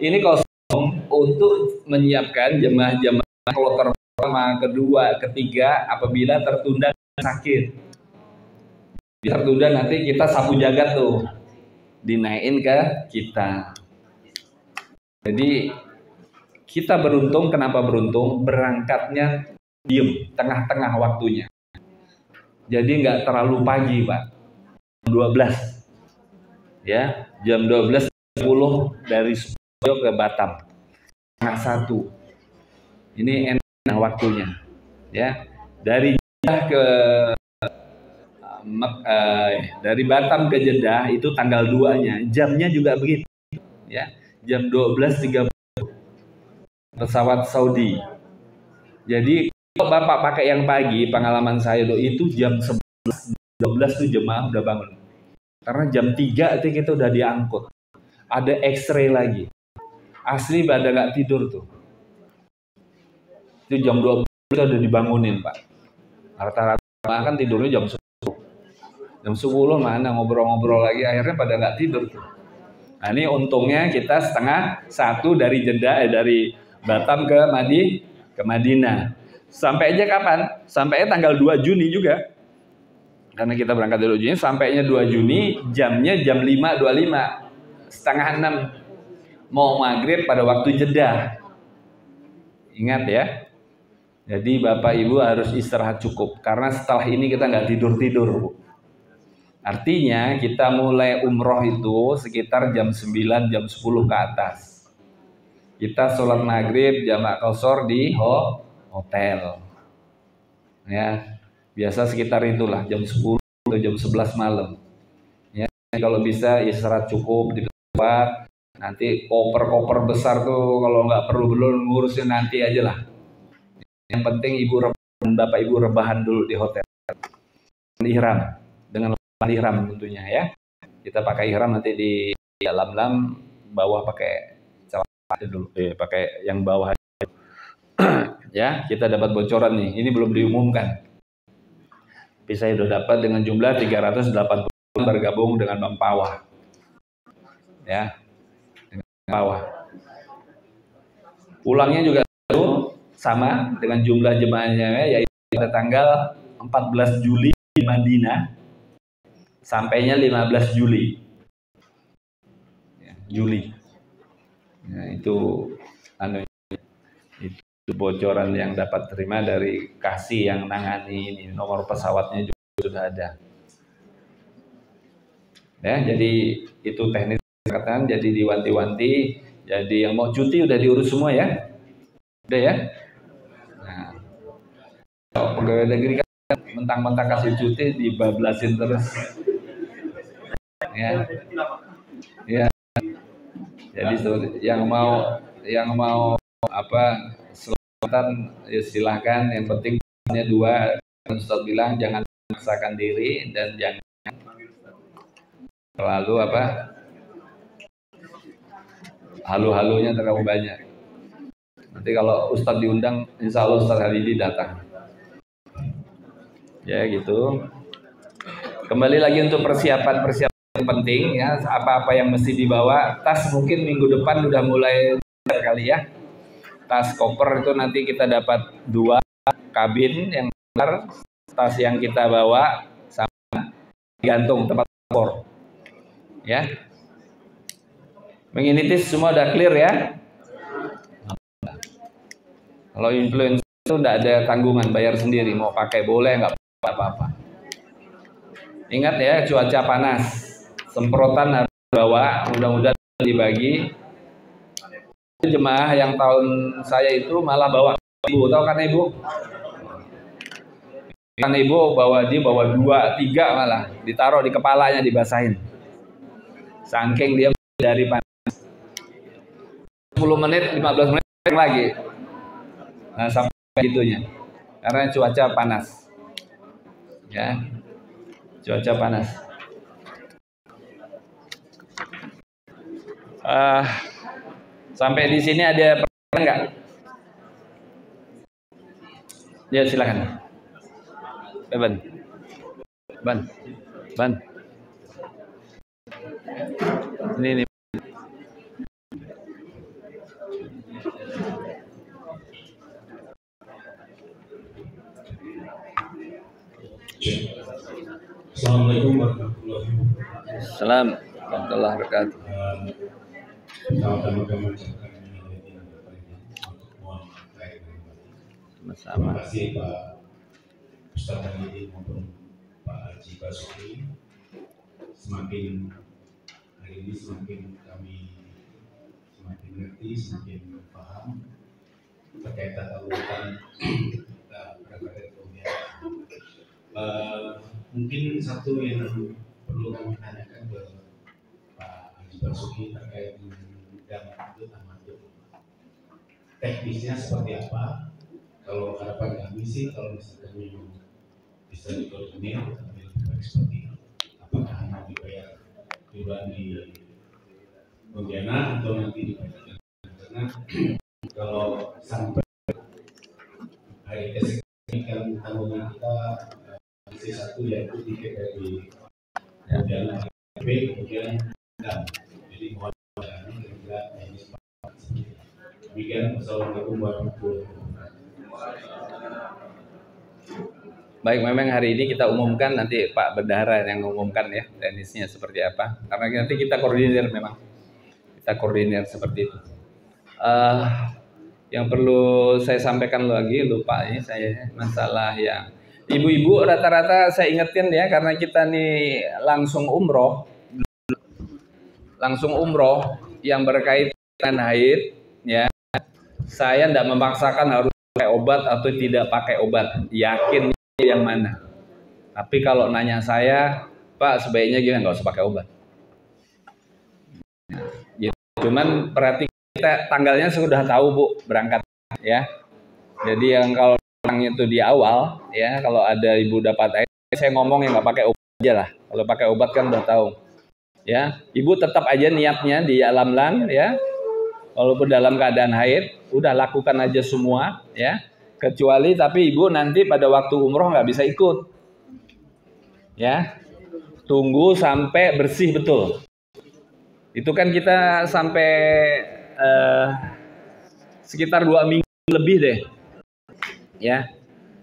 Ini kosong untuk menyiapkan jemaah-jemaah kloter pertama, kedua, ketiga apabila tertunda sakit. Tertunda nanti kita sapu jagat tuh, dinaikin ke kita. Jadi kita beruntung, kenapa beruntung? Berangkatnya diem, tengah-tengah waktunya. Jadi nggak terlalu pagi, Pak. 12. Ya, jam 12.10 dari Sukoharjo ke Batam. Setengah 1. Ini enak waktunya. Ya, dari dari Batam ke Jeddah itu tanggal 2-nya. Jamnya juga begitu. Ya, jam 12.30 pesawat Saudi. Jadi kalau Bapak pakai yang pagi, pengalaman saya itu jam 11, 12 tuh jemaah udah bangun. Karena jam 3 itu kita udah diangkut. Ada X-ray lagi. Asli pada nggak tidur tuh. Itu jam 12 kita udah dibangunin, Pak. Rata-rata kan tidurnya jam 10. Jam 10 mana ngobrol-ngobrol lagi, akhirnya pada nggak tidur tuh. Nah ini untungnya kita setengah 1 dari Jeddah, dari Batam ke Madinah. Sampai aja kapan? Sampai tanggal 2 Juni juga. Karena kita berangkat dari 2 Juni, sampainya 2 Juni, jamnya jam 5.25, setengah 6, mau maghrib pada waktu Jeddah. Ingat ya, jadi Bapak Ibu harus istirahat cukup, karena setelah ini kita nggak tidur-tidur. Artinya kita mulai umroh itu sekitar jam 9, jam 10 ke atas. Kita sholat maghrib, jamak qashar di hotel. Ya. Biasa sekitar itulah jam 10 atau jam 11 malam. Ya, kalau bisa istirahat cukup di tempat. Nanti koper-koper besar tuh kalau nggak perlu belum ngurusnya nanti aja lah. Yang penting Bapak Ibu rebahan dulu di hotel. Ihram dengan ihram tentunya ya. Kita pakai ihram nanti di dalam bawah pakai celana dulu. Pakai yang bawah. Ya, kita dapat bocoran nih. Ini belum diumumkan. Tapi saya sudah dapat dengan jumlah 380 bergabung dengan Mempawah. Ya, dengan Mempawah. Pulangnya juga sama dengan jumlah jemaahnya, yaitu pada tanggal 14 Juli di Madinah, sampainya 15 Juli. Ya, Juli. Nah, itu bocoran yang dapat terima dari Kasih yang nangani ini, nomor pesawatnya juga sudah ada. Ya, jadi itu teknis kesehatan, jadi diwanti-wanti. Jadi yang mau cuti udah diurus semua ya, udah ya. Nah, kalau pegawai negeri kan mentang-mentang kasih cuti dibablasin terus. Ya, ya. Jadi yang mau apa? Ya silahkan, yang penting hanya 2. Ustaz bilang jangan memaksakan diri dan jangan terlalu halu-halunya terlalu banyak. Nanti kalau Ustaz diundang, insya Allah Ustaz Halidi datang. Ya gitu. Kembali lagi untuk persiapan yang penting ya, apa-apa yang mesti dibawa. Tas mungkin minggu depan udah mulai kali ya. Tas koper itu nanti kita dapat 2 kabin yang besar, tas yang kita bawa sama gantung tempat transport. Ya. Menginitis semua udah clear ya. Kalau influencer itu enggak ada tanggungan, bayar sendiri, mau pakai boleh, nggak apa-apa. Ingat ya, cuaca panas, semprotan harus bawa, mudah-mudahan dibagi. Jemaah yang tahun saya itu malah bawa ibu, tahu kan ibu? Kan ibu bawa 2, 3 malah ditaruh di kepalanya, dibasahin. Saking dia dari panas. 10 menit, 15 menit lagi. Nah, sampai gitunya. Karena cuaca panas. Ya. Cuaca panas. Sampai di sini ada pertanyaan nggak? Ya silakan. Ban. Ini. Assalamualaikum warahmatullahi wabarakatuh. Assalamualaikum warahmatullahi wabarakatuh. Pertama-tama kami ucapkan terima Sama-sama. kasih Pak Ustaz Hamidi maupun Pak Haji Basuki. Semakin hari ini kami semakin ngerti, semakin paham terkait tata urutan kita berangkat kemudian. Mungkin satu yang perlu kami tanyakan ke Pak Haji Basuki terkait dengan tamadun. Teknisnya seperti apa? Kalau harapan kami sih, kalau misalkan memang bisa dikoordinir, kami lebih baik seperti itu. Apakah hanya dibayar iuran di Pontianak atau nanti dibayar? Karena kalau sampai hari esok ini kan tanggungan kita masih satu, yaitu tiket dari Pontianak kemudian dan jadi mohon kami kira ini seperti itu. Demikian, wassalamualaikum warahmatullahi wabarakatuh. Baik, memang hari ini kita umumkan, nanti Pak Bendahara yang mengumumkan ya teknisnya seperti apa. Karena nanti kita koordinir, memang kita koordinir seperti itu. Yang perlu saya sampaikan lagi, lupa ini saya masalah yang ibu-ibu rata-rata saya ingetin ya, karena kita nih langsung umroh yang berkaitan dengan haid ya. Saya tidak memaksakan harus pakai obat atau tidak pakai obat, yakin yang mana. Tapi kalau nanya saya, Pak sebaiknya gimana, nggak usah pakai obat. Ya, cuman perhati kita tanggalnya sudah tahu Bu berangkat ya. Jadi yang kalau orang itu di awal ya, kalau ada ibu dapat air, saya ngomong yang nggak pakai obat aja lah. Kalau pakai obat kan udah tahu. Ya, ibu tetap aja niatnya di alamlan ya. Walaupun dalam keadaan haid, udah lakukan aja semua ya. Kecuali tapi ibu nanti pada waktu umroh nggak bisa ikut. Ya. Tunggu sampai bersih betul. Itu kan kita sampai sekitar 2 minggu lebih deh. Ya.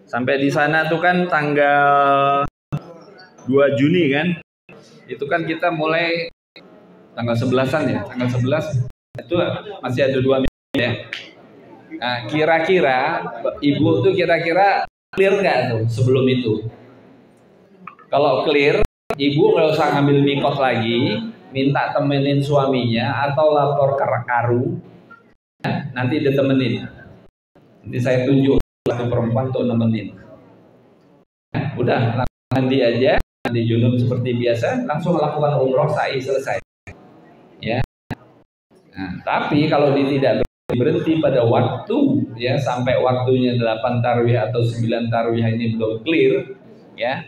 Sampai di sana tuh kan tanggal 2 Juni kan. Itu kan kita mulai tanggal 11-an ya. Tanggal 11 itu masih ada 2 minggu ya. Nah, kira-kira ibu tuh kira-kira clear nggak tuh sebelum itu? Kalau clear, ibu nggak usah ngambil mikot lagi, minta temenin suaminya atau lapor ke Karu, ya, nanti ditemenin. Nanti saya tunjuk satu perempuan tuh nemenin. Ya, udah mandi aja, mandi junub seperti biasa, langsung lakukan umroh sa'i selesai. Ya. Nah, tapi kalau tidak berhenti pada waktu ya, sampai waktunya 8 tarwih atau 9 tarwih ini belum clear ya,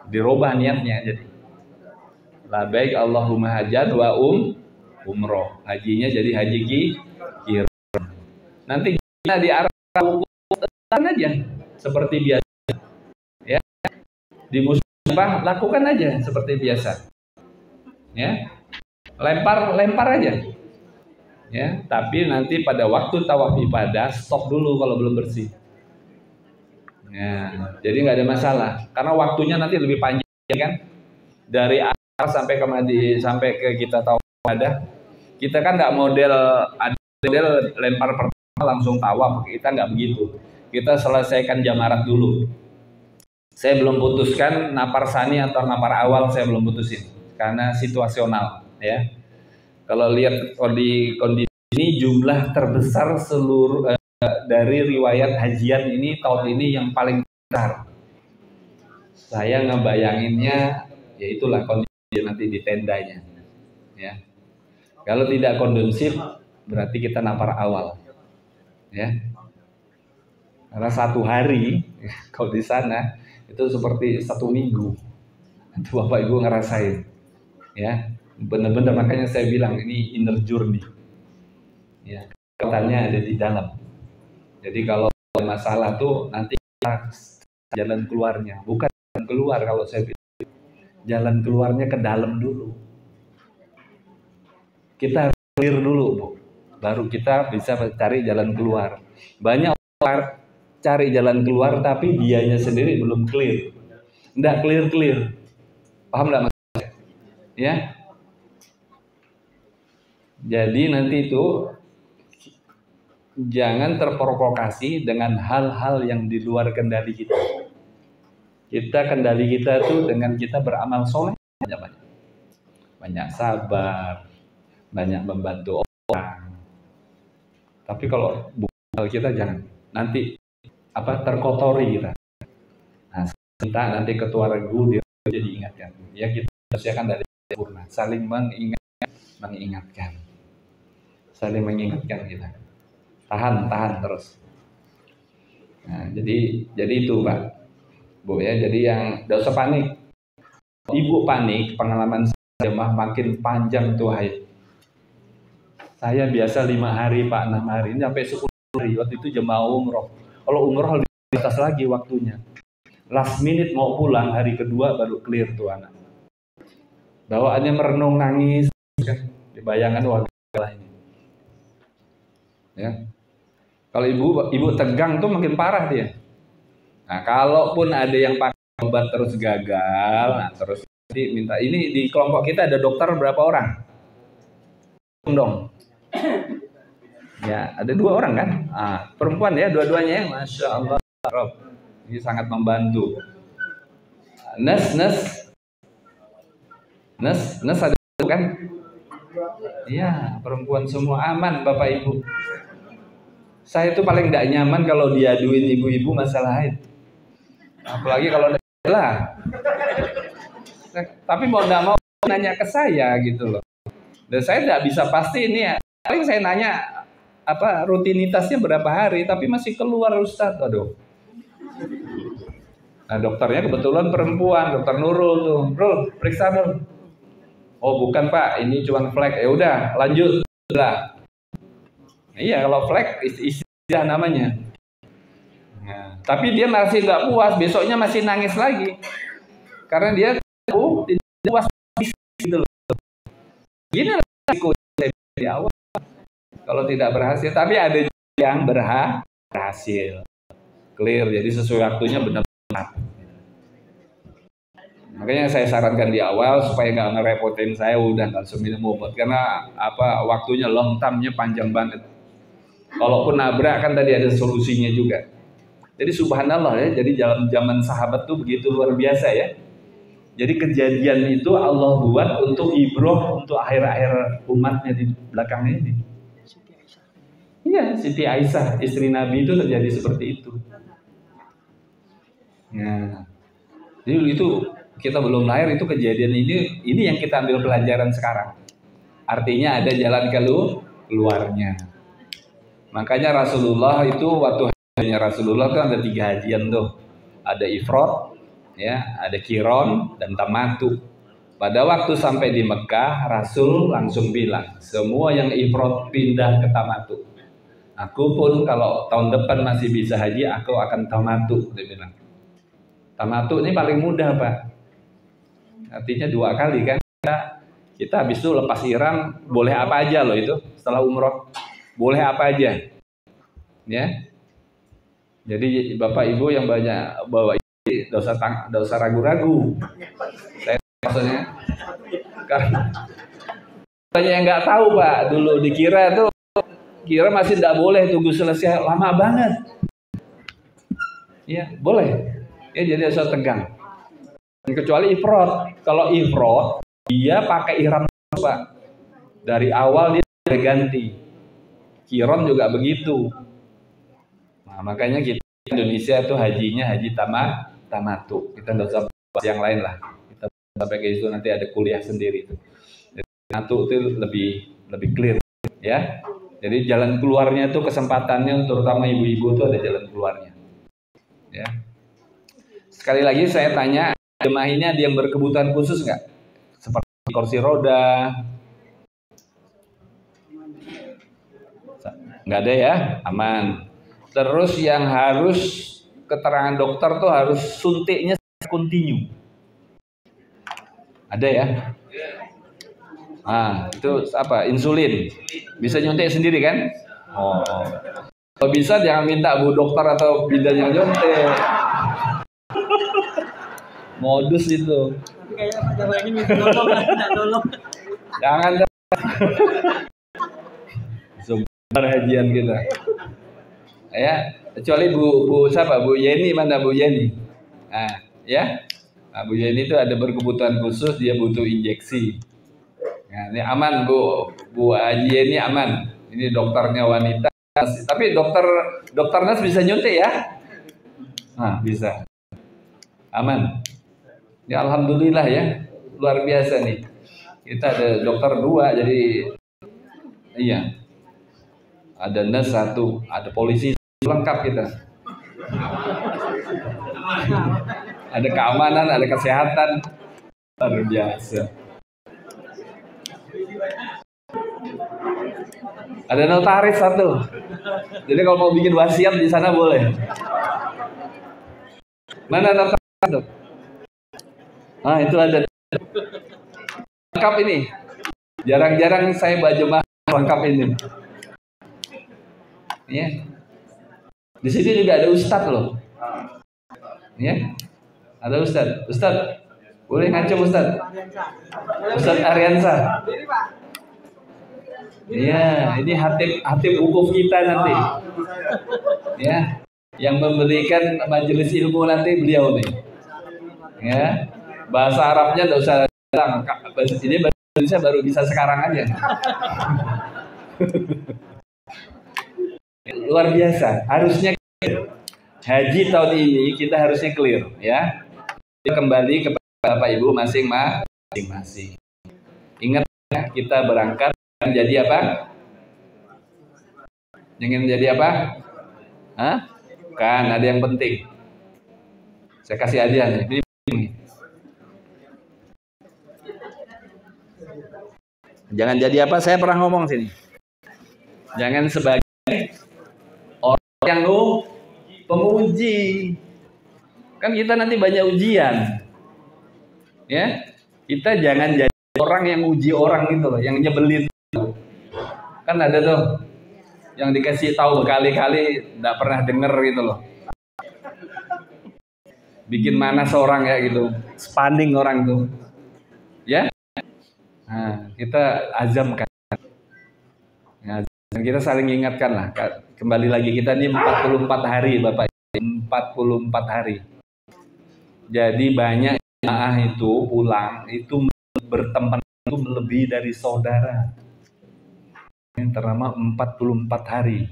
dirubah niatnya. Jadi labbaik Allahumma hajjan wa umroh, hajinya jadi haji kiron. Nanti kita di arah aja seperti biasa ya, di musafah lakukan aja seperti biasa ya, lempar aja ya, tapi nanti pada waktu tawaf ibadah stop dulu kalau belum bersih. Ya, jadi nggak ada masalah karena waktunya nanti lebih panjang kan, dari awal sampai sampai ke kita tawaf ibadah. Kita kan nggak model lempar pertama langsung tawaf, kita nggak begitu. Kita selesaikan jamarat dulu. Saya belum putuskan napar sani atau napar awal, saya belum putusin karena situasional ya. Kalau lihat kondisi ini jumlah terbesar seluruh dari riwayat hajian ini tahun ini yang paling besar. Saya ngebayanginnya ya itulah kondisi nanti di tendanya. Ya. Kalau tidak kondusif berarti kita napar awal. Ya. Karena 1 hari kalau di sana itu seperti 1 minggu. Itu Bapak Ibu ngerasain. Ya. Benar-benar makanya saya bilang ini inner journey ya, katanya ada di dalam. Jadi kalau ada masalah tuh nanti kita jalan keluarnya, bukan jalan keluar. Kalau saya bilang jalan keluarnya ke dalam dulu, kita clear dulu Bu, baru kita bisa cari jalan keluar. Banyak orang cari jalan keluar tapi dianya sendiri belum clear. Nggak clear. Paham nggak maksudnya? Ya. Jadi nanti itu jangan terprovokasi dengan hal-hal yang di luar kendali kita. Kendali kita tuh dengan kita beramal soleh banyak sabar, banyak membantu orang. Tapi kalau bukan kita jangan nanti terkotori kita. Nah, kita nanti ketua regu dia jadi ingatkan. Ya kita persiakan dari sempurna, saling mengingatkan, saling mengingatkan kita. Tahan terus. Nah, jadi itu Pak, Bu ya. Jadi yang tidak usah panik. Ibu panik, pengalaman jemaah makin panjang tuh hai. Saya biasa 5 hari Pak, 6 hari, ini sampai 10 hari. Waktu itu jemaah umroh. Kalau umroh lebih atas lagi waktunya. Last minute mau pulang, hari kedua baru clear tuh anak. Bawaannya merenung nangis, kan? Dibayangkan wajah ini. Ya. Kalau ibu tegang tuh makin parah dia. Nah, kalaupun ada yang pakai obat terus gagal, nah terus minta ini di kelompok kita ada dokter berapa orang? Dong. Ya, ada 2 orang kan? Perempuan ya, dua-duanya ya, Masya Allah. Ini sangat membantu. Nes ada kan? Iya, perempuan semua aman Bapak Ibu. Saya itu paling tidak nyaman kalau diaduin ibu-ibu masalah haid. Apalagi kalau lah. Tapi mau tidak mau nanya ke saya gitu loh. Dan saya tidak bisa pasti ini ya. Paling saya nanya rutinitasnya berapa hari, tapi masih keluar Ustadz. Aduh. Nah dokternya kebetulan perempuan, dokter Nurul tuh. Nurul, periksa dong. Oh bukan Pak, ini cuma flek. Ya udah, lanjut. Lah. Iya kalau flek istilah namanya. Nah, tapi dia masih nggak puas, besoknya masih nangis lagi. Karena dia tidak puas gitu loh. Gini lah di awal. Kalau tidak berhasil, tapi ada yang berhasil. Clear, jadi sesuai waktunya benar-benar. Makanya saya sarankan di awal supaya nggak ngerepotin saya, udah langsung minum obat. Karena waktunya long term-nya panjang banget. Kalaupun nabrak kan tadi ada solusinya juga. Jadi subhanallah ya, jadi dalam zaman sahabat tuh begitu luar biasa ya. Jadi kejadian itu Allah buat untuk ibroh untuk akhir-akhir umatnya di belakangnya ini. Iya, Siti Aisyah, istri Nabi itu terjadi seperti itu. Nah, jadi itu kita belum lahir itu kejadian ini yang kita ambil pelajaran sekarang. Artinya ada jalan keluarnya. Makanya Rasulullah itu waktu hajinya Rasulullah kan ada 3 hajian tuh. Ada ifrad, ya, ada kiron dan tamatu. Pada waktu sampai di Mekah, Rasul langsung bilang, semua yang ifrad pindah ke tamatu. Aku pun kalau tahun depan masih bisa haji, aku akan tamatu, dia bilang. Tamatu ini paling mudah Pak. Artinya 2 kali kan. Kita habis itu lepas ihram, boleh apa aja loh itu setelah umroh. Boleh apa aja. Ya. Jadi Bapak Ibu yang banyak bawa ini, tidak usah ragu-ragu. Saya maksudnya karena banyak yang nggak tahu Pak, dulu dikira tuh masih tidak boleh tunggu selesai, lama banget. Ya, boleh. Ya jadi usah tegang. Kecuali ifrad. Kalau ifrad dia pakai ihram Pak. Dari awal dia ganti. Kiron juga begitu. Nah, makanya kita Indonesia itu hajinya haji tamatu. Kita tidak usah bahas yang lain lah. Kita sampai ke situ nanti ada kuliah sendiri itu. Tamatu itu lebih clear ya. Jadi jalan keluarnya itu kesempatannya terutama ibu-ibu itu ada jalan keluarnya. Ya. Sekali lagi saya tanya, jemaah ini ada yang berkebutuhan khusus nggak? Seperti kursi roda? Nggak ada ya, aman. Terus yang harus keterangan dokter tuh harus suntiknya kontinu. Ada ya? Ah, itu apa? Insulin. Bisa nyuntik sendiri kan? Oh. Kalau bisa jangan minta bu dokter atau bidan yang nyuntik. Modus itu. Tapi kayaknya Pak Jawa ini minta tolong, minta tolong. Jangan dah. Sebentar hajian kita. Ya, kecuali Bu siapa? Bu Yeni, mana Bu Yeni? Nah, ya. Nah, Bu Yeni itu ada berkebutuhan khusus, dia butuh injeksi. Nah, ini aman Bu Haji Yeni aman. Ini dokternya wanita. Tapi dokter Nas bisa nyuntik ya? Nah, bisa. Aman. Ya alhamdulillah ya. Luar biasa nih. Kita ada dokter 2 jadi iya. Ada nas 1, ada polisi lengkap kita. Ada keamanan, ada kesehatan. Luar biasa. Ada notaris 1. Jadi kalau mau bikin wasiat di sana boleh. Mana notaris tuh? Ah, itu ada. Lengkap ini. Jarang-jarang saya bawa jemaah lengkap ini. Ya. Di sini juga ada ustadz loh. Ya. Ada ustadz. Ustadz, boleh ngancam ustadz? Ustadz Ariansa. Iya, ini hatib wukuf kita nanti. Ya. Yang memberikan majelis ilmu nanti beliau nih. Ya. Bahasa Arabnya enggak usah bilang. Ini bahasa Indonesia baru bisa sekarang aja. Luar biasa. Harusnya haji tahun ini kita harusnya clear ya. Kembali kepada Bapak Ibu masing-masing. Ingat ya, kita berangkat menjadi apa? Ingin menjadi apa? Hah? Kan ada yang penting. Saya kasih hadiah nih. Jangan jadi apa? Saya pernah ngomong sini. Jangan sebagai orang yang penguji. Kan kita nanti banyak ujian. Ya. Kita jangan jadi orang yang uji orang gitu loh, yang nyebelin. Kan ada tuh yang dikasih tahu berkali-kali enggak pernah denger gitu loh. Bikin mana seorang ya gitu. Spanding orang tuh. Ya. Nah, kita azamkan. Ya, kita saling ingatkan lah. Kembali lagi kita ini 44 hari Bapak. 44 hari. Jadi banyak jemaah itu pulang itu berteman itu lebih dari saudara. Yang terlama 44 hari.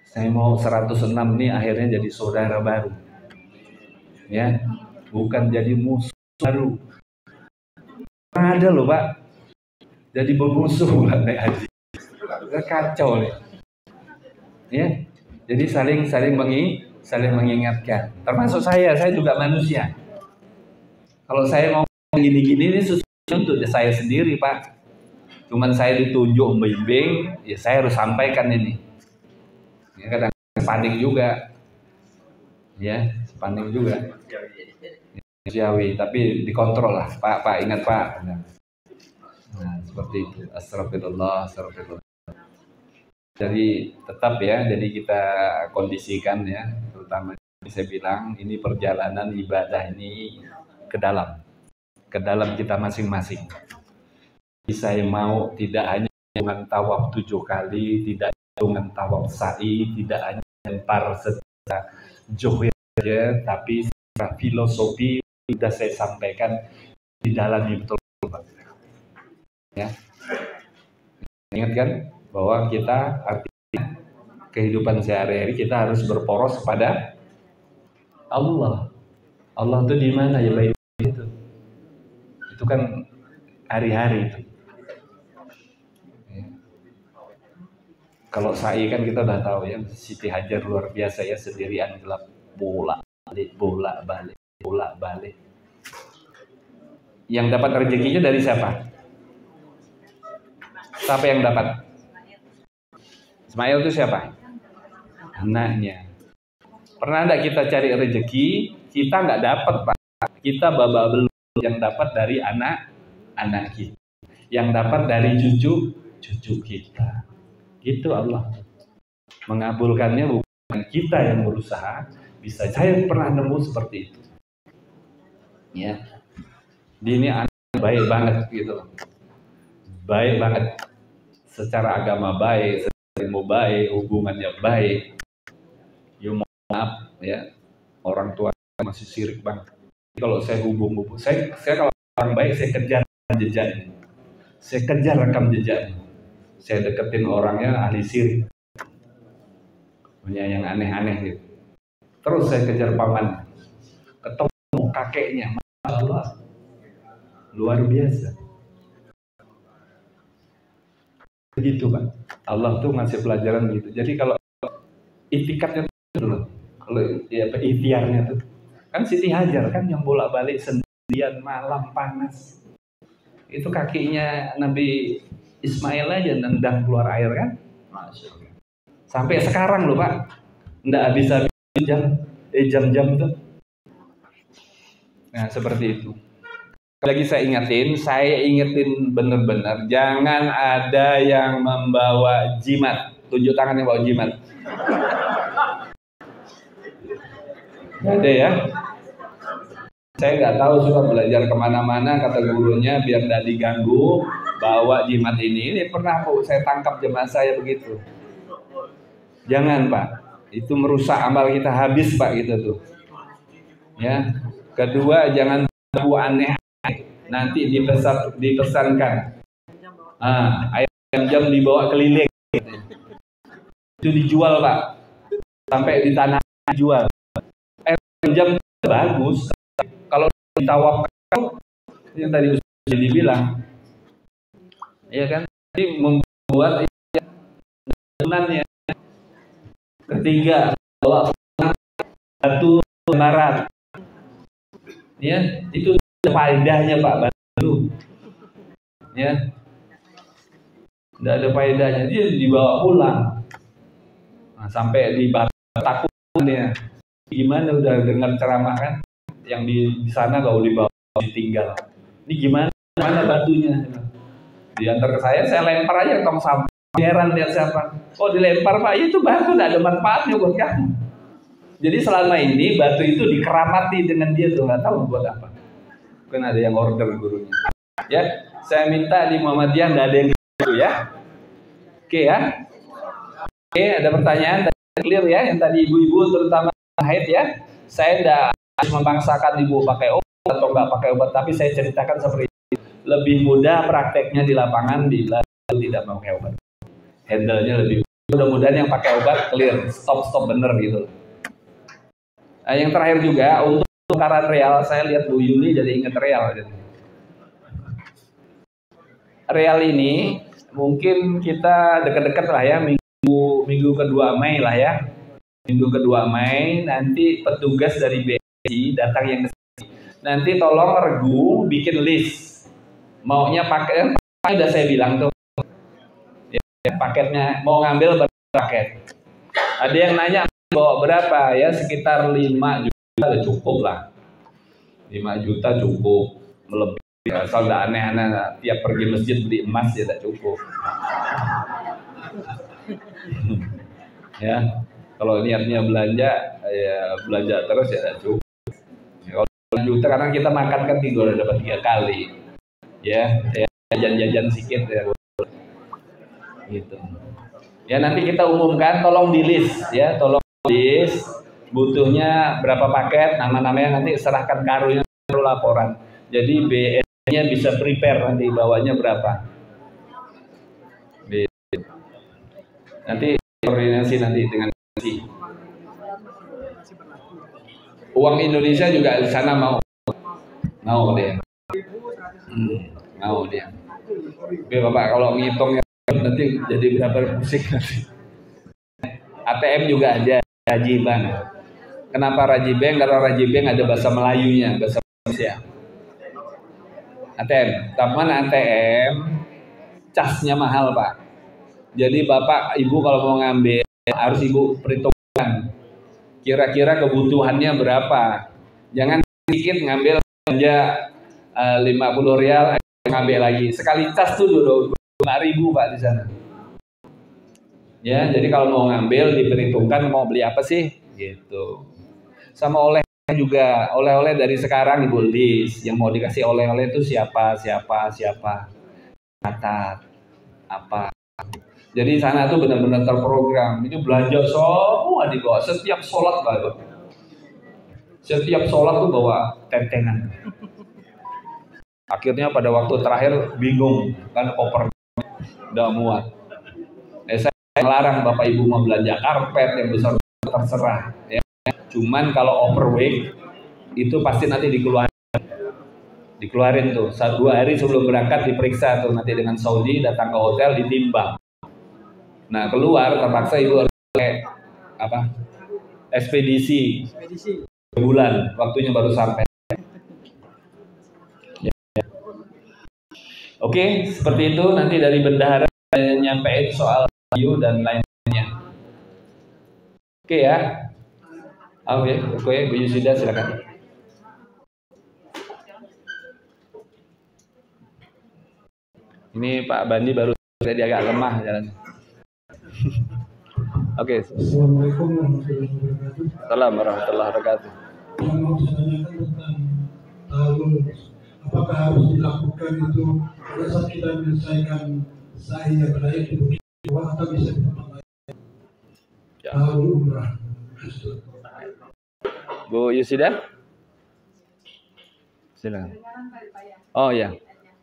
Saya mau 106 nih akhirnya jadi saudara baru. Ya, bukan jadi musuh baru. Ada loh Pak, jadi bermusuh Pak naik haji. Kacau nih. Ya, jadi saling mengingatkan. Termasuk saya juga manusia. Kalau saya mau gini-gini ini sesuatu untuk saya sendiri Pak. Cuman saya ditunjuk membimbing, ya saya harus sampaikan ini. Ya, kadang panik juga. Ya, panik juga. Manusiawi, tapi dikontrol lah, Pak ingat Pak. Nah, seperti itu. Astagfirullah. Jadi tetap ya, jadi kita kondisikan ya, terutama saya bilang ini perjalanan ibadah ini ke dalam kita masing-masing. Saya mau tidak hanya dengan tawaf 7 kali, tidak dengan tawaf sa'i, tidak hanya lempar secara johir saja, tapi secara filosofi sudah saya sampaikan di dalamnya betul. Ya. Ingat kan bahwa kita artinya kehidupan sehari-hari kita harus berporos kepada Allah. Allah itu di mana ya baik itu? Itu kan hari-hari itu. Ya. Kalau sa'i kan kita udah tahu ya, Siti Hajar luar biasa ya, sendirian gelap bolak-balik. Yang dapat rezekinya dari siapa? Siapa yang dapat? Ismail itu siapa? Anaknya. Pernah enggak kita cari rezeki, kita nggak dapat Pak. Kita babak belur, yang dapat dari anak kita. Yang dapat dari cucu kita. Gitu Allah. Mengabulkannya bukan kita yang berusaha. Bisa saya pernah nemu seperti itu. Ya, ini anak baik banget gitu, baik banget, secara agama baik, secara ilmu baik, hubungannya baik. Ya maaf ya, orang tua masih syirik banget. Kalau saya hubung-hubung, saya kalau orang baik saya kejar jejaknya, saya kejar rekam jejaknya, saya deketin orangnya ahli syirik, punya yang aneh-aneh gitu. Terus saya kejar paman, ketemu kakeknya, Masya Allah, luar biasa. Begitu Pak, Allah tuh ngasih pelajaran gitu. Jadi kalau itikadnya itu loh, kalau ya ikhtiarnya tuh, kan Siti Hajar kan yang bolak-balik sendirian malam panas, itu kakinya Nabi Ismail aja nendang keluar air kan, Masya Allah. Sampai sekarang loh Pak, nggak habis-habis jam-jam tuh. Nah seperti itu. Lagi saya ingetin bener-bener, jangan ada yang membawa jimat. Tunjuk tangan yang bawa jimat. Gak ada ya. Saya nggak tahu, suka belajar kemana-mana, kata gurunya biar tidak diganggu, bawa jimat ini pernah kok saya tangkap jemaah saya begitu. Jangan Pak, itu merusak amal kita habis Pak gitu tuh. Ya. Kedua, jangan bawa aneh. Nanti dipesankan ayam dibawa keliling, itu dijual Pak, sampai di tanah dijual. Ayam bagus, kalau ditawakal yang tadi sudah dibilang, ya kan, jadi membuat tunannya. Ketiga, bawa batu marat, ya itu faedahnya Pak, batu, ya, tidak ada faedahnya, dia dibawa pulang, nah, sampai di takut dia, gimana udah dengar ceramah kan, yang di sana kalau dibawa ditinggal, ini gimana batunya, diantar ke saya lempar aja tong sampah, heran lihat siapa, oh dilempar Pak, itu batu tidak ada manfaatnya buat kamu, jadi selama ini batu itu dikeramati dengan dia tuh, nggak tahu buat apa. Mungkin ada yang order gurunya. Ya, saya minta di Muhammadiyah nggak ada yang gitu ya. Oke ya. Oke, ada pertanyaan clear ya, yang tadi ibu-ibu terutama haid ya. Saya tidak memaksakan ibu pakai obat atau nggak pakai obat, tapi saya ceritakan seperti ini. Lebih mudah prakteknya di lapangan bila tidak pakai obat. Handle-nya lebih mudah-mudahan yang pakai obat clear, stop bener gitu. Nah, yang terakhir juga untuk tukaran real, saya lihat Bu Yuni jadi ingat real. Real ini mungkin kita dekat-dekat lah ya, minggu kedua Mei lah ya. Minggu kedua Mei nanti petugas dari BSI datang yang kesini. Nanti tolong regu bikin list. Maunya pakai, udah saya bilang tuh. Ya, paketnya mau ngambil berapa paket. Ada yang nanya bawa berapa ya, sekitar 5 juta udah cukup lah. 5 juta cukup, melebihi asal tidak aneh-aneh tiap pergi masjid beli emas ya tidak cukup. Ya, kalau niatnya belanja ya belanja terus ya tidak cukup. Ya, kalau 5 juta karena kita makan kan tidur dapat 3 kali. Ya, jajan-jajan sedikit ya. Gitu. Ya nanti kita umumkan, tolong di list ya, tolong list butuhnya berapa paket, nama-namanya nanti serahkan karunya laporan. Jadi BS-nya bisa prepare nanti bawanya berapa. Nanti koordinasi nanti dengan BSI. Uang Indonesia juga di sana mau dia. Mau dia. Oke Bapak, kalau ngitungnya nanti jadi berapa musik nanti. ATM juga ada Raji Bank. Kenapa Raji Bank? Karena Raji Bank ada bahasa Melayunya, bahasa Indonesia. ATM, taman ATM, casnya mahal Pak. Jadi Bapak, Ibu kalau mau ngambil harus Ibu perhitungkan kira-kira kebutuhannya berapa. Jangan sedikit ngambil aja 50 rial, ngambil lagi. Sekali cas tuh dulu 5.000 Pak di sana. Ya, jadi kalau mau ngambil diperhitungkan mau beli apa sih, gitu. Sama oleh juga oleh-oleh dari sekarang Ibu list yang mau dikasih oleh-oleh itu siapa catat apa. Jadi sana tuh benar-benar terprogram. Itu belanja semua dibawa. Setiap sholat bawa. Setiap sholat tuh bawa tentengan. Akhirnya pada waktu terakhir bingung kan koper udah muat. Saya melarang Bapak Ibu mau belanja karpet yang besar terserah. Ya. Cuman kalau overweight itu pasti nanti dikeluarin tuh. 2 hari sebelum berangkat diperiksa tuh nanti dengan Saudi, datang ke hotel ditimbang. Nah keluar terpaksa Ibu harus pakai apa? Ekspedisi. 2 bulan waktunya baru sampai. Ya. Oke, seperti itu nanti dari bendahara nyampein soal view dan lainnya. Oke ya. Oke, Bu Yusida silakan. Ini Pak Bandi baru dia agak lemah jalannya. Oke. Assalamualaikum warahmatullahi wabarakatuh. Assalamualaikum warahmatullahi wabarakatuh. Yang mau ditanyakan tentang tahun, apakah harus dilakukan itu pada saat kita menyelesaikan sa'i yang terakhir di Bukit Jawa atau bisa di tempat lain? Tahun umrah. Bu Yusida? Silakan. Oh ya.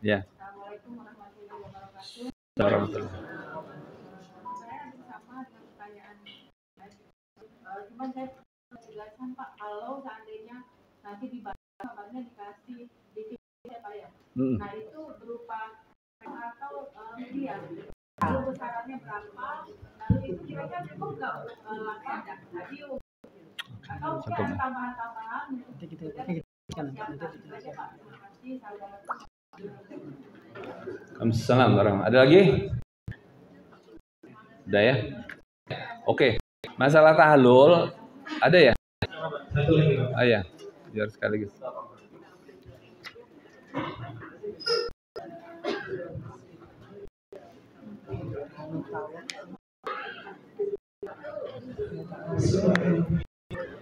Ya. Assalamualaikum warahmatullahi wabarakatuh. Warahmatullahi. Saya ada sama dengan pertanyaan. Cuman saya menjelaskan Pak, kalau seandainya nanti dibayar kabarnya dikasih dividen ya Pak ya. Nah itu berupa atau miliar. Lalu besarannya berapa? Lalu itu kira-kira cukup nggak untuk radio? Atau mungkin ada tambahan-tambahan? Nanti kita saja Pak. Terima kasih. Assalamualaikum warahmatullahi. Ada lagi? Udah ya? Oke. Masalah tahlul ada ya? Satu lagi Pak. Ah ya, biar sekaligus.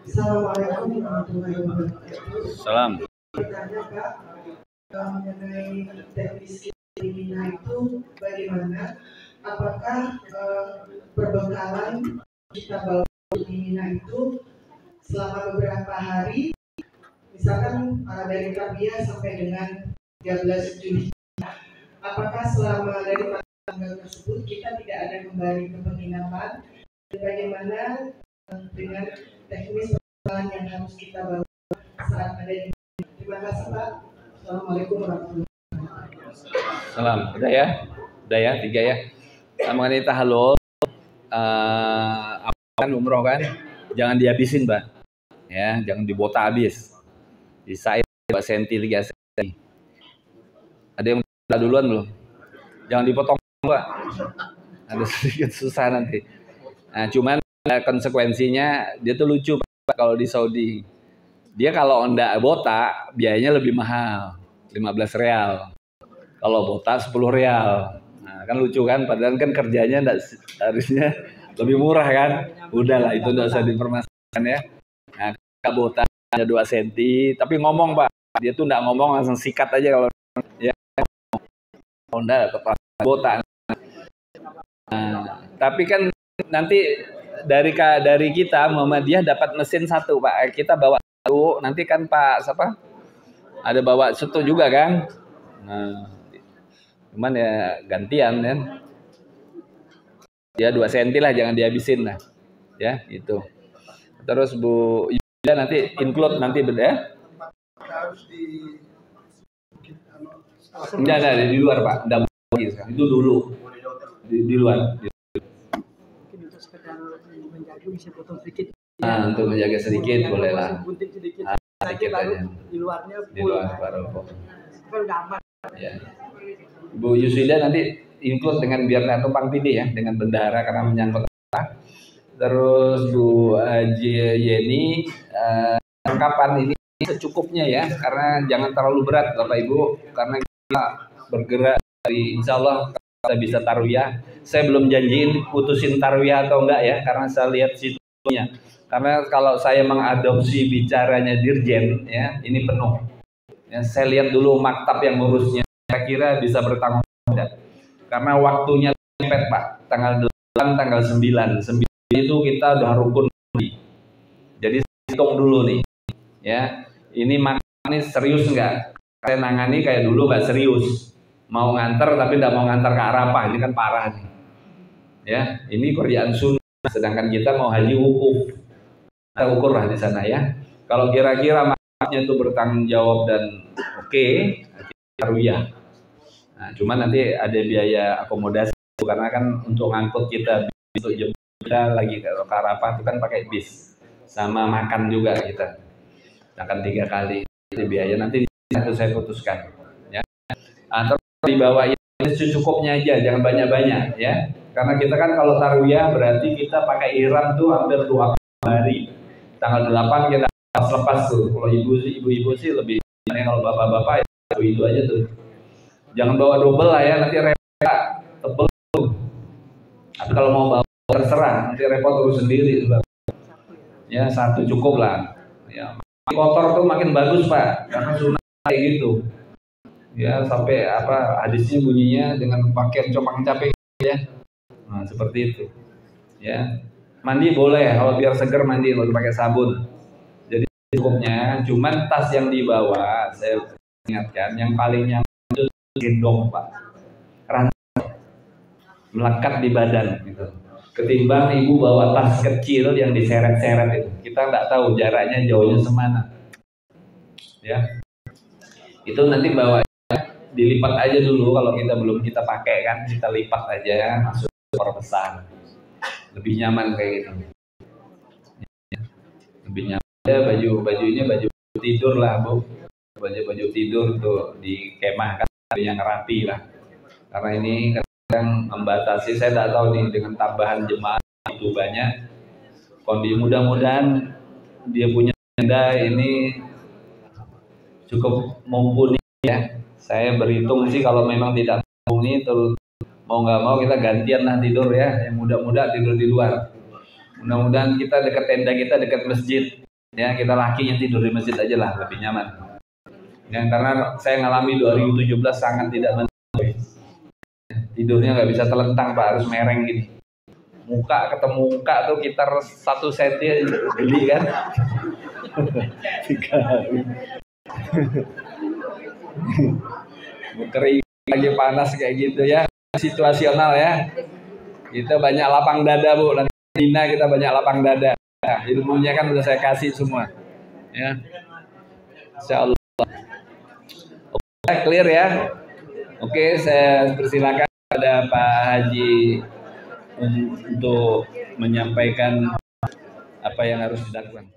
Assalamualaikum warahmatullahi wabarakatuh. Salam. Bertanya Pak, mengenai teknis Mina itu bagaimana? Apakah perbekalan kita bawa di Mina itu selama beberapa hari, misalkan dari Tarbiyah sampai dengan 13 Juli, apakah selama dari tanggal tersebut kita tidak ada kembali ke penginapan? Dan bagaimana dengan teknis perbekalan yang harus kita bawa saat ada di Mina? Terima kasih Pak. Assalamualaikum warahmatullahi wabarakatuh. Salam. Udah ya? Udah ya? 3 ya? Mengenai tahlul, kan umroh kan? Jangan dihabisin, Mbak. Ya, jangan dibota habis. Disain 2 cm, 3 cm. Ada yang udah duluan belum? Jangan dipotong, Mbak. Ada sedikit susah nanti. Nah, cuman konsekuensinya dia tuh lucu Pak, kalau di Saudi. Dia kalau enggak botak, biayanya lebih mahal, 15 real. Kalau botak 10 real. Nah, kan lucu kan, padahal kan kerjanya enggak, harusnya lebih murah kan. Udahlah, itu enggak usah dipermasalahkan ya. Nah, kalau botak ada 2 cm, tapi ngomong Pak. Dia tuh enggak ngomong, langsung sikat aja kalau ya. Enggak, botak. Nah, tapi kan nanti dari kita Muhammadiyah dapat mesin 1 Pak. Kita bawa 1, nanti kan Pak siapa? Ada bawa soto juga kan? Nah, cuman ya gantian kan. Ya 2 cm lah, jangan dihabisin lah. Ya, itu. Terus Bu Yuda nanti include nanti beda ya? Harus di Enggak, di luar Pak. Enggak lagi sekarang. Itu dulu. Di luar. Mungkin untuk sekedar menjaga bisa potong sedikit. Nah, untuk menjaga sedikit boleh lah. Gunting sedikit. Sedikit Lalu aja. di luarnya Di luar baru. kan udah aman. Ya. Bu Yusida nanti include dengan biar nggak tumpang tindih ya dengan bendahara karena menyangkut apa. Terus Bu Haji Yeni kapan ini secukupnya ya, karena jangan terlalu berat Bapak Ibu, karena kita bergerak dari insya Allah kita bisa tarwiyah. Saya belum janjiin putusin tarwiyah atau enggak ya, karena saya lihat situasinya. Karena kalau saya mengadopsi bicaranya Dirjen, ya ini penuh. Ya, saya lihat dulu maktab yang ngurusnya, kira-kira bisa bertanggung jawab. Karena waktunya mepet Pak, tanggal 8, tanggal 9. 9 itu kita udah rukun. Jadi hitung dulu nih, ya ini makanya serius nggak? Saya nangani kayak dulu nggak serius. Mau nganter tapi nggak mau nganter ke Arafah, ini kan parah nih. Ya, ini kerjaan sunnah, sedangkan kita mau haji wukuf. Kita ukur lah di sana ya. Kalau kira-kira makanya itu bertanggung jawab dan oke, tarwiyah. Nah, cuman nanti ada biaya akomodasi karena kan untuk ngangkut kita untuk jemput kita lagi ke Arafah itu kan pakai bis sama makan juga kita. Akan 3 kali itu biaya nanti itu saya putuskan. Ya. Atau dibawa secukupnya aja, jangan banyak-banyak ya. Karena kita kan kalau tarwiyah berarti kita pakai ihram tuh hampir 2 hari. Tanggal 8 kita lepas tuh. Kalau ibu-ibu sih lebih, kalau bapak-bapak ya itu aja tuh. Jangan bawa double lah ya, nanti repot tebel tuh. Tapi kalau mau bawa terserah, nanti repot terus sendiri. Ya 1 cukup lah. Ya, kotor tuh makin bagus Pak, karena sunnah kayak gitu. Ya sampai apa hadisnya bunyinya dengan pakaian compang-camping ya. Nah seperti itu. Ya. Mandi boleh, kalau biar seger mandi, nggak usah pakai sabun. Jadi cukupnya, cuman tas yang dibawa, saya ingatkan, yang paling nyaman itu gendong Pak, rantai, melekat di badan gitu. Ketimbang ibu bawa tas kecil yang diseret-seret itu, kita nggak tahu jaraknya jauhnya semana. Ya, itu nanti bawa dilipat aja dulu kalau kita belum kita pakai kan, kita lipat aja, masuk pesan. Lebih nyaman kayak gitu. Lebih nyaman ya, bajunya baju tidur lah Bu, baju tidur tuh di kemah kan yang rapi lah. Karena ini kadang membatasi, saya tidak tahu nih dengan tambahan jemaah itu banyak. Kondisi mudah-mudahan dia punya tenda ini cukup mumpuni ya. Saya berhitung sih kalau memang tidak mumpuni terus mau nggak mau kita gantian lah tidur ya, yang muda-muda tidur di luar. Mudah-mudahan kita dekat tenda kita dekat masjid ya, kita lakinya tidur di masjid aja lah, lebih nyaman ya, karena saya ngalami 2017 sangat tidak menarik, tidurnya nggak bisa telentang Pak, harus mereng gini, muka ketemu muka tuh sekitar 1 senti geli kan. Kering lagi panas kayak gitu ya, situasional ya. Kita banyak lapang dada Bu, nanti Dina kita banyak lapang dada. Nah, ilmunya kan udah saya kasih semua. Ya. Insyaallah. Oke, clear ya. Oke, saya persilakan pada Pak Haji untuk menyampaikan apa yang harus dilakukan.